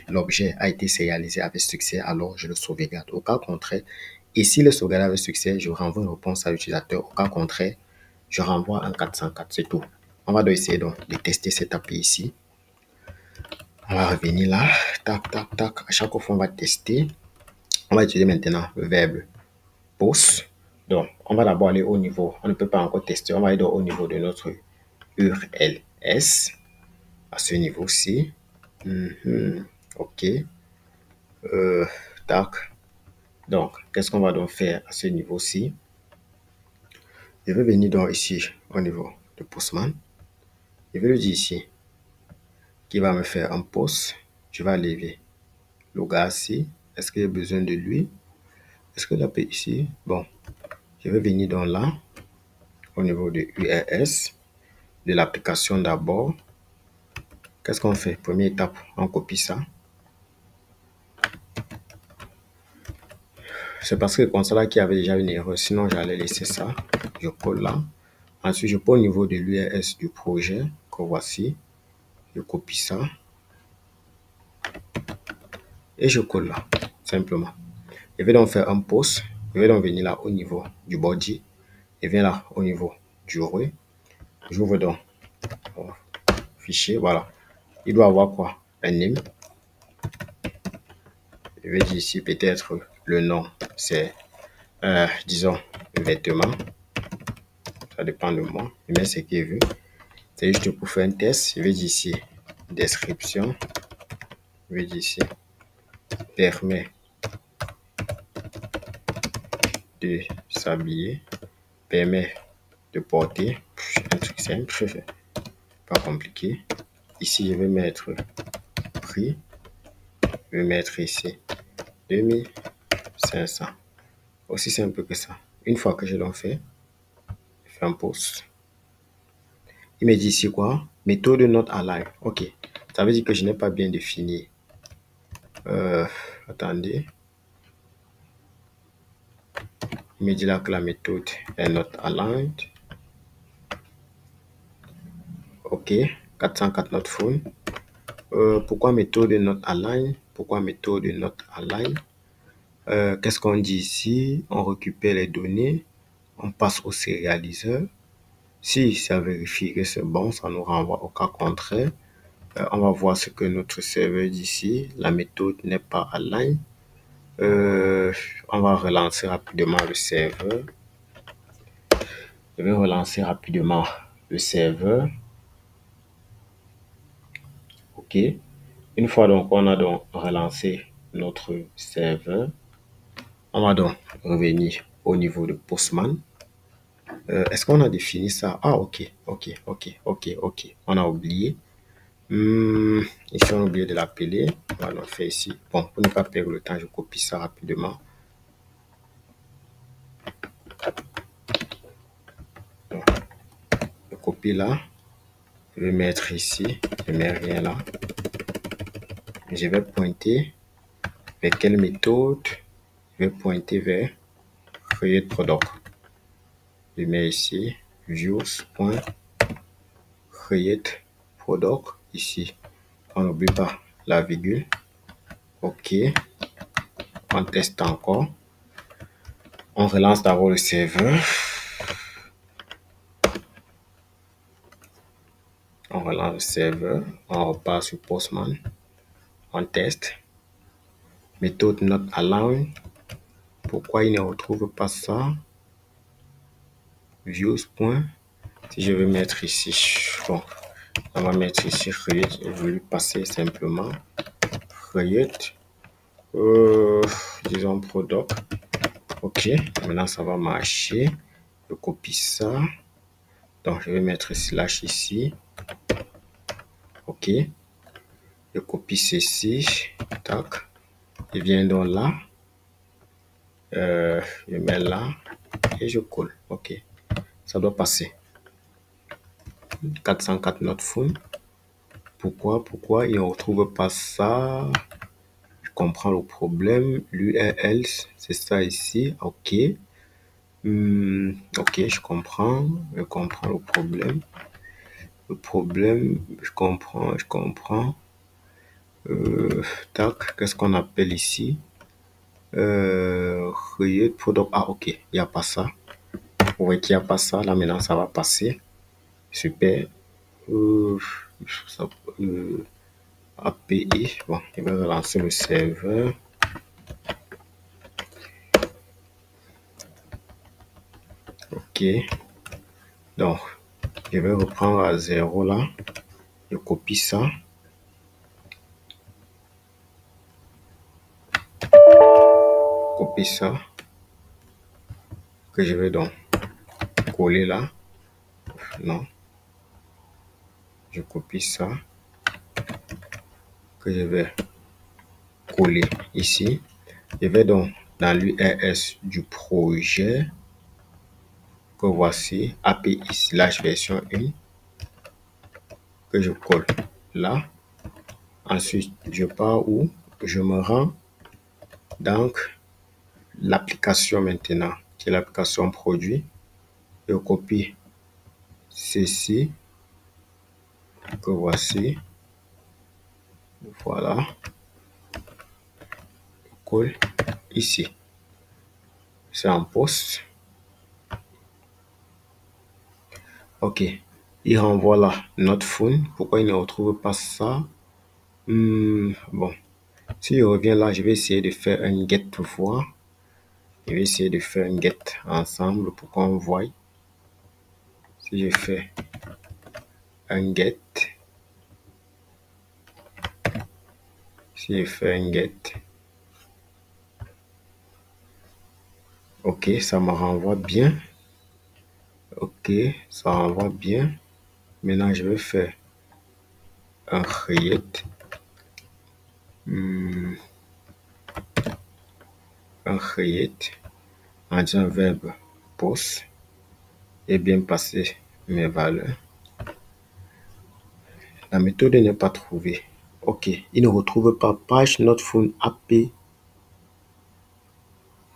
l'objet a été sérialisé avec succès, alors je le sauvegarde. Au cas contraire, et si le sauvegarde avec succès, je renvoie une réponse à l'utilisateur. Au cas contraire, je renvoie un 404, c'est tout. On va donc essayer donc de tester cette API ici. On va revenir là, tac, tac, tac. À chaque fois, on va tester. On va utiliser maintenant le verbe post. Donc, on va d'abord aller au niveau, on ne peut pas encore tester, on va aller donc au niveau de notre URLs, à ce niveau-ci. OK. Tac. Donc, qu'est-ce qu'on va donc faire à ce niveau-ci? Je vais venir donc ici au niveau de Postman. Je vais lui dire ici qu'il va me faire un post. Je vais lever le gars ici. Est-ce qu'il y a besoin de lui? Est-ce que la paix ici? Bon, je vais venir donc là, au niveau de URS, de l'application d'abord. Qu'est-ce qu'on fait? Première étape, on copie ça. C'est parce que le constat qu'il y avait déjà une erreur, sinon j'allais laisser ça. Je colle là. Ensuite, je peux au niveau de l'URS du projet que voici. Je copie ça. Et je colle là, simplement. Je vais donc faire un post. Je vais donc venir là au niveau du body. Je viens là au niveau du roue. J'ouvre donc fichier, voilà. Il doit avoir quoi? Un name. Je vais dire ici peut-être le nom, c'est, disons, vêtements. Ça dépend de moi. Je mets ce qu'il veut. C'est juste pour faire un test. Je vais dire ici description. Je vais dire ici permet de s'habiller. Permet de porter. Un truc simple. Pas compliqué. Ici, je vais mettre prix. Je vais mettre ici 2500. Aussi simple que ça. Une fois que je l'ai fait, je fais un post. Il me dit ici quoi? Méthode not alive. Ok. Ça veut dire que je n'ai pas bien défini. Attendez. Il me dit là que la méthode est not aligned. Ok. 404 not phone. Pourquoi méthode not aligned? Pourquoi méthode not aligned? Qu'est-ce qu'on dit ici? On récupère les données. On passe au sérialiseur. Si ça vérifie que c'est bon, ça nous renvoie au cas contraire. On va voir ce que notre serveur dit ici. La méthode n'est pas aligned. On va relancer rapidement le serveur. Je vais relancer rapidement le serveur. OK. Une fois donc on a donc relancé notre serveur, on va donc revenir au niveau de Postman. Est-ce qu'on a défini ça? Ah, OK. On a oublié. Ici, on a oublié de l'appeler. On va le faire ici. Bon, pour ne pas perdre le temps, je copie ça rapidement. Donc, je copie là. Je vais mettre ici. Je ne mets rien là. Je vais pointer vers quelle méthode? Je vais pointer vers create product. Je mets ici views.create product. Ici, on n'oublie pas la virgule. OK. On teste encore. On relance d'abord le serveur. On relance le serveur. On repart sur Postman. On teste. Méthode not allowed. Pourquoi il ne retrouve pas ça? Views. Si je vais mettre ici, bon, on va mettre ici create. Je vais lui passer simplement create. Disons product. OK. Maintenant, ça va marcher. Je copie ça. Donc, je vais mettre slash ici. OK. Je copie ceci. Tac. Je viens donc là. Je mets là. Et je colle. OK. Ça doit passer. 404 not phone. Pourquoi il ne retrouve pas ça? Je comprends le problème. L'URL, c'est ça ici. OK. OK, je comprends le problème. Je comprends. Tac, qu'est-ce qu'on appelle ici? Create product. Ah, OK, il n'y a pas ça. Vous voyez qu'il n'y a pas ça. Là, maintenant, ça va passer. Super. API. Bon, je vais relancer le serveur. OK. Donc, je vais reprendre à 0 là. Je copie ça. Copie ça. Que je vais donc coller là. Non. Je copie ça. Que je vais coller ici. Je vais donc dans l'URS du projet. Que voici. API slash version 1. Que je colle là. Ensuite, je pars où? Je me rends donc l'application maintenant, qui est l'application produit. Je copie ceci, que voici. Voilà. Je colle ici. C'est en poste. OK. Il renvoie là notre phone. Pourquoi il ne retrouve pas ça? Bon. Si je reviens là, je vais essayer de faire un get pour voir. Je vais essayer de faire un get ensemble pour qu'on voie. Si je fais un get, si je fais un get, OK, ça me renvoie bien. OK, ça renvoie bien. Maintenant, je vais faire un create. Un create en disant verbe post et bien passer mes valeurs. La méthode n'est pas trouvée. OK, il ne retrouve pas page not found AP.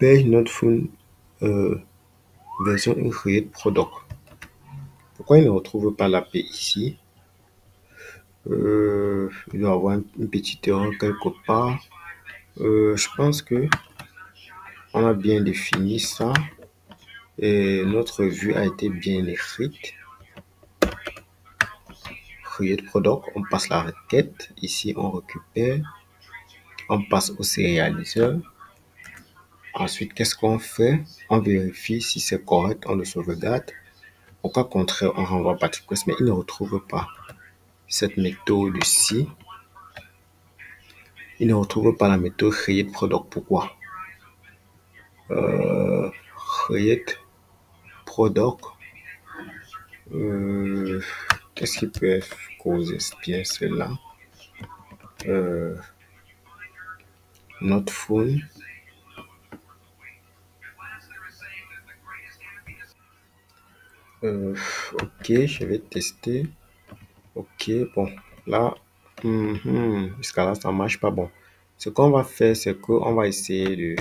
Page not found version create product. Pourquoi il ne retrouve pas l'AP ici? Il doit y avoir une petite erreur quelque part. Je pense que on a bien défini ça et notre vue a été bien écrite. Create product, on passe la requête. Ici, on récupère. On passe au sérialiseur. Ensuite, qu'est-ce qu'on fait? On vérifie si c'est correct, on le sauvegarde. Au cas contraire, on renvoie partie request, mais il ne retrouve pas cette méthode-ci. Il ne retrouve pas la méthode create product. Pourquoi? Create product. Qu'est-ce qui peut causer bien cela? Not phone. OK, je vais tester. OK, bon, là, jusqu'à là, ça marche pas. Bon, ce qu'on va faire, c'est qu'on va essayer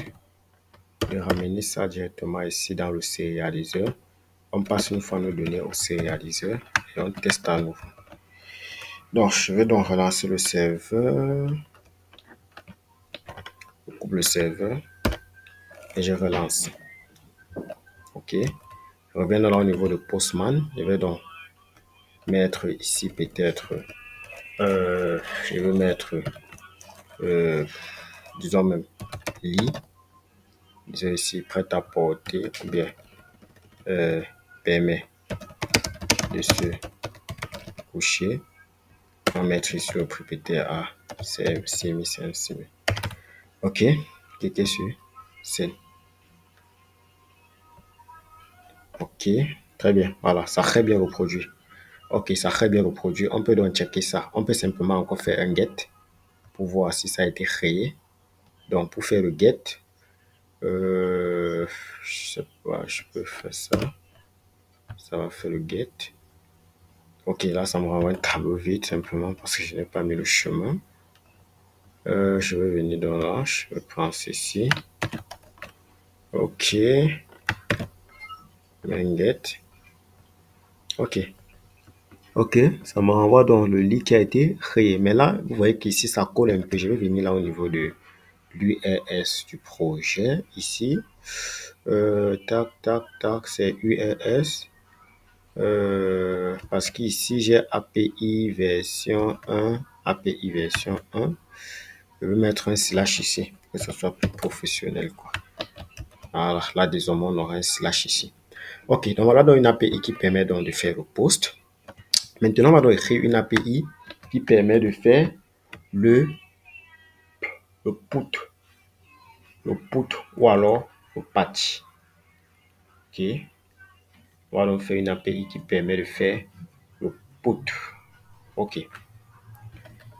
de ramener ça directement ici dans le sérialiseur. On passe une fois nos données au sérialiseur et on teste à nouveau. Donc, je vais donc relancer le serveur. Je coupe le serveur et je relance. OK. Je reviens là au niveau de Postman. Je vais donc mettre ici peut-être, je vais mettre, disons même, lit. Disons ici, prêt à porter, ou bien permet de se coucher. On va mettre ici le propriétaire à CMCMI. OK. Cliquez sur c'est. OK. Très bien. Voilà. Ça crée bien le produit. OK. Ça crée bien le produit. On peut donc checker ça. On peut simplement encore faire un get pour voir si ça a été créé. Donc, pour faire le get, je sais pas, je peux faire ça. Ça va faire le get. OK, là, ça me renvoie un tableau vide simplement parce que je n'ai pas mis le chemin. Je vais venir dans là, je vais prendre ceci. OK. Get. OK. OK, ça me renvoie dans le lit qui a été créé. Mais là, vous voyez qu'ici, ça colle un peu. Je vais venir là au niveau de l'URS du projet. Ici, Tac, tac, tac, c'est URS. Parce qu'ici, j'ai API version 1. API version 1. Je vais mettre un slash ici, pour que ce soit plus professionnel, quoi. Alors là, désormais, on aura un slash ici. Ok, donc voilà donc une API qui permet donc de faire le post. Maintenant, on va donc écrire une API qui permet de faire le put. Le put ou alors le patch. Ok. On va donc faire une API qui permet de faire le put. Ok.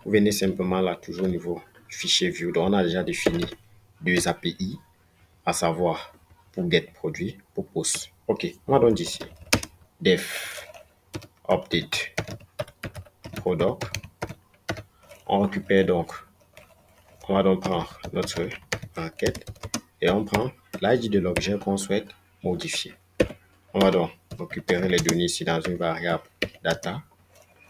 Vous venez simplement là, toujours au niveau du fichier view. Donc, on a déjà défini deux API, à savoir pour get produit, pour post. Ok. On va donc dire ici def update product. On récupère donc, on va donc prendre notre requête et on prend l'ID de l'objet qu'on souhaite modifier. On va donc récupérer les données ici dans une variable data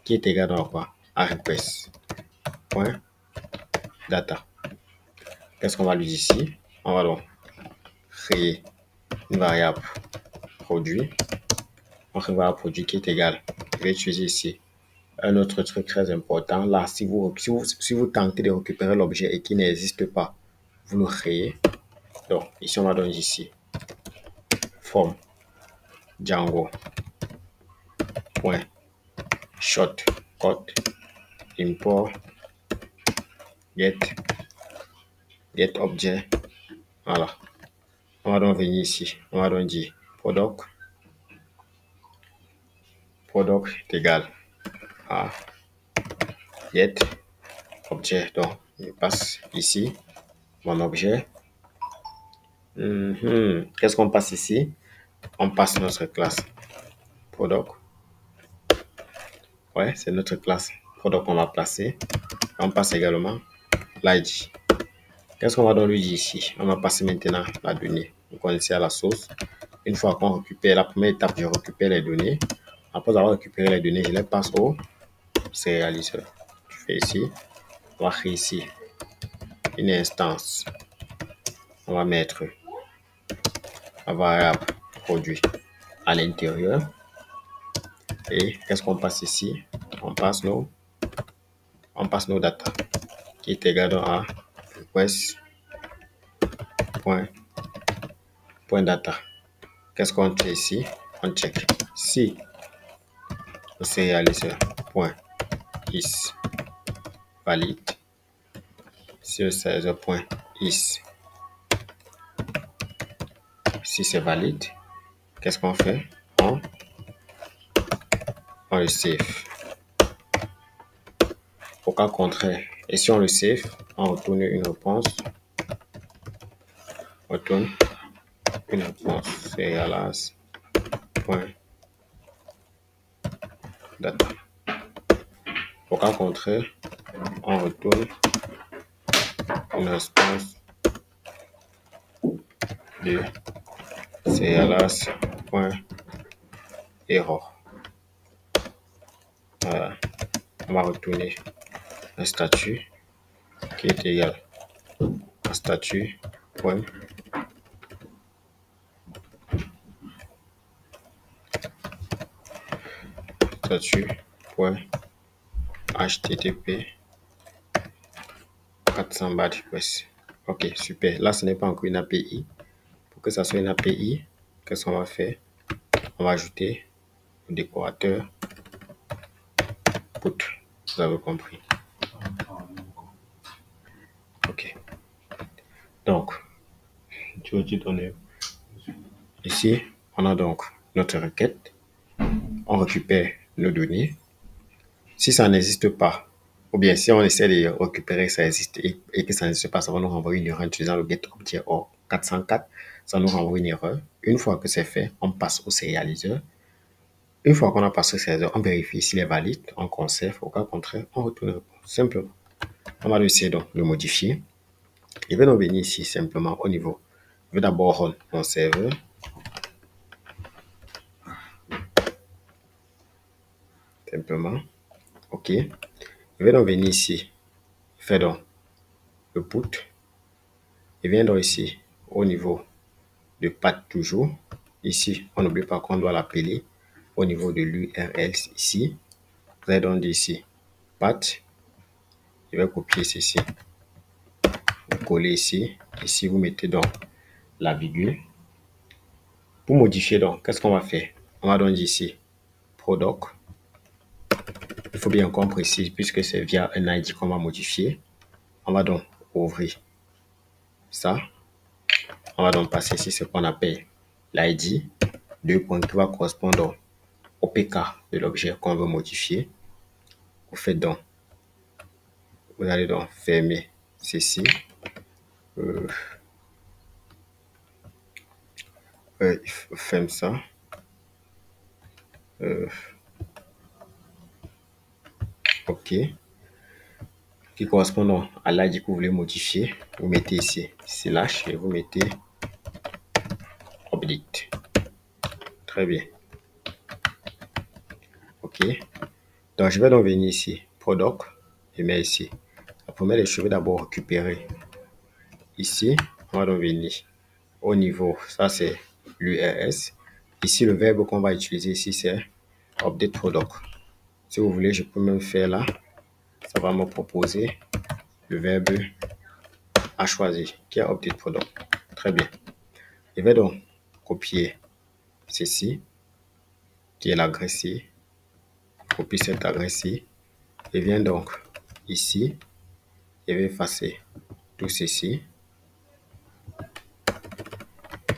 qui est égale à quoi? À request.data. Qu'est-ce qu'on va lui dire ici? On va donc créer une variable produit. On crée une variable produit qui est égale. Je vais utiliser ici un autre truc très important. Là, si vous tentez de récupérer l'objet et qu'il n'existe pas, vous le créez. Donc, ici, on va donner ici form Django point shortcut import get objet. Voilà. On va donc venir ici. On va donc dire product est égal à get objet. Donc, je passe ici mon objet. Qu'est-ce qu'on passe ici? On passe notre classe product. Ouais, c'est notre classe product qu'on va placer. On passe également l'ID. Qu'est-ce qu'on va donc lui dire ici? On va passer maintenant la donnée. Vous connaissez à la source. Une fois qu'on récupère la première étape, je récupère les données. Après avoir récupéré les données, je les passe au sérialiseur. Je fais ici. On va créer ici une instance. On va mettre la variable produit à l'intérieur. Et qu'est-ce qu'on passe ici? On passe nos data qui est égal à request.data. Qu'est-ce qu'on fait ici? On check. Si le sérialiseur point is valide, si le sérialiseur point is, si c'est valide, qu'est-ce qu'on fait? On le save. Au cas contraire, et si on le save, on retourne une réponse. Retourne une réponse serialize point data. Au cas contraire, on retourne une réponse de serialize point error. Voilà. On va retourner un statut qui est égal à statut point http 400 press. Ok, super. Là, ce n'est pas encore une API. Pour que ça soit une API, qu'est-ce qu'on va faire? On va ajouter le décorateur put. Vous avez compris. Ok. Donc, tu veux donner. Ici, on a donc notre requête. On récupère nos données. Si ça n'existe pas, ou bien si on essaie de récupérer, ça existe et que ça n'existe pas, ça va nous renvoyer une erreur en utilisant le getObjet or 404. Ça nous renvoie une erreur. Une fois que c'est fait, on passe au sérialiseur. Une fois qu'on a passé au sérialiseur, on vérifie s'il est valide, on conserve. Au cas contraire, on retourne la réponse. Simplement. On va essayer donc de le modifier. Je vais donc venir ici simplement au niveau. Je vais d'abord run mon serveur. Simplement. OK. Je vais donc venir ici. Faire donc le put. Je viens donc ici au niveau de path toujours. Ici, on n'oublie pas qu'on doit l'appeler au niveau de l'URL ici. Vous allez donc dire ici, path. Je vais copier ceci. Vous collez ici. Ici, vous mettez donc la virgule. Pour modifier donc, qu'est-ce qu'on va faire? On va donc dire ici, product. Il faut bien qu'on précise puisque c'est via un ID qu'on va modifier. On va donc ouvrir ça. On va donc passer ici ce qu'on appelle l'ID. Deux points qui va correspondre au PK de l'objet qu'on veut modifier. Vous faites donc, vous allez donc fermer ceci. Ferme ça. OK. Qui correspond donc à l'ID que vous voulez modifier. Vous mettez ici slash et vous mettez update. Très bien. OK. Donc, je vais donc venir ici, product, et mettre ici. La première des choses, je vais d'abord récupérer ici. On va donc venir au niveau, ça c'est l'URS. Ici, le verbe qu'on va utiliser ici, c'est update product. Si vous voulez, je peux même faire là. Ça va me proposer le verbe à choisir, qui est update product. Très bien. Je vais donc copier ceci, qui est l'adresse ici. Copie cette adresse ici. Et viens donc ici. Je vais effacer tout ceci.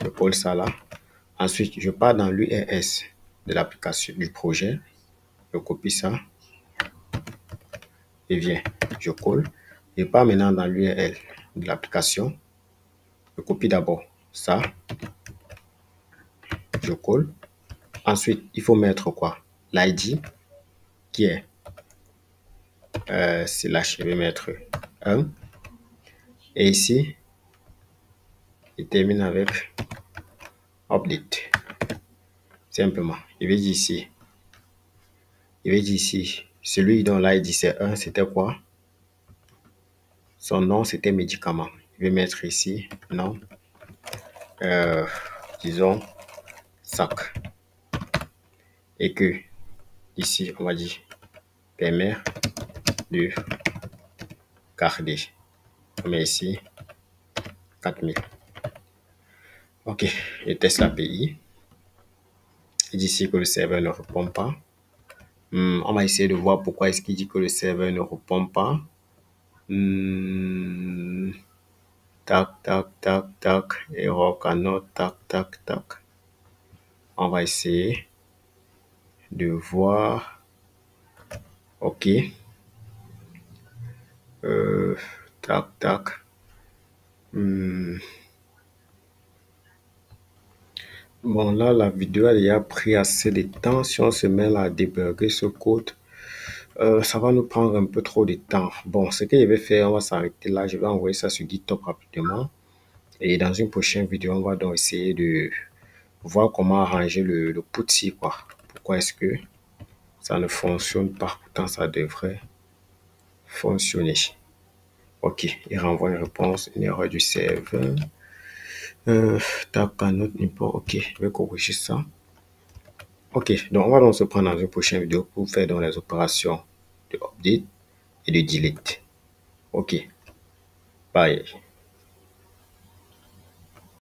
Je colle ça là. Ensuite, je pars dans l'URS de l'application du projet. Je copie ça. Et viens, je colle. Je pars maintenant dans l'URL de l'application. Je copie d'abord ça. Je colle. Ensuite, il faut mettre quoi? L'ID qui est slash, je vais mettre 1. Et ici, je termine avec update. Simplement, je vais dire ici. Je vais dire ici, celui dont l'ID c'est 1, c'était quoi? Son nom, c'était médicament. Je vais mettre ici, nom, disons, sac. Et que, ici, on va dire, permet de garder. On met ici, 4000. OK, je teste l'API. Il dit ici que le serveur ne répond pas. On va essayer de voir pourquoi est-ce qu'il dit que le serveur ne répond pas. Tac, tac, tac, tac. Error cannot, tac, tac, tac. On va essayer de voir. OK. Tac, tac. Bon, là, la vidéo a déjà pris assez de temps. Si on se met là à débugger ce code, ça va nous prendre un peu trop de temps. Bon, ce que je vais faire, on va s'arrêter là. Je vais envoyer ça sur GitHub rapidement. Et dans une prochaine vidéo, on va donc essayer de voir comment arranger le PuTSY, quoi. Pourquoi est-ce que ça ne fonctionne pas? Pourtant, ça devrait fonctionner. OK, il renvoie une réponse, une erreur du serveur. Tac, un autre import. OK, je vais corriger ça. OK, donc on va donc se prendre dans une prochaine vidéo pour faire donc les opérations de update et de delete. OK, bye.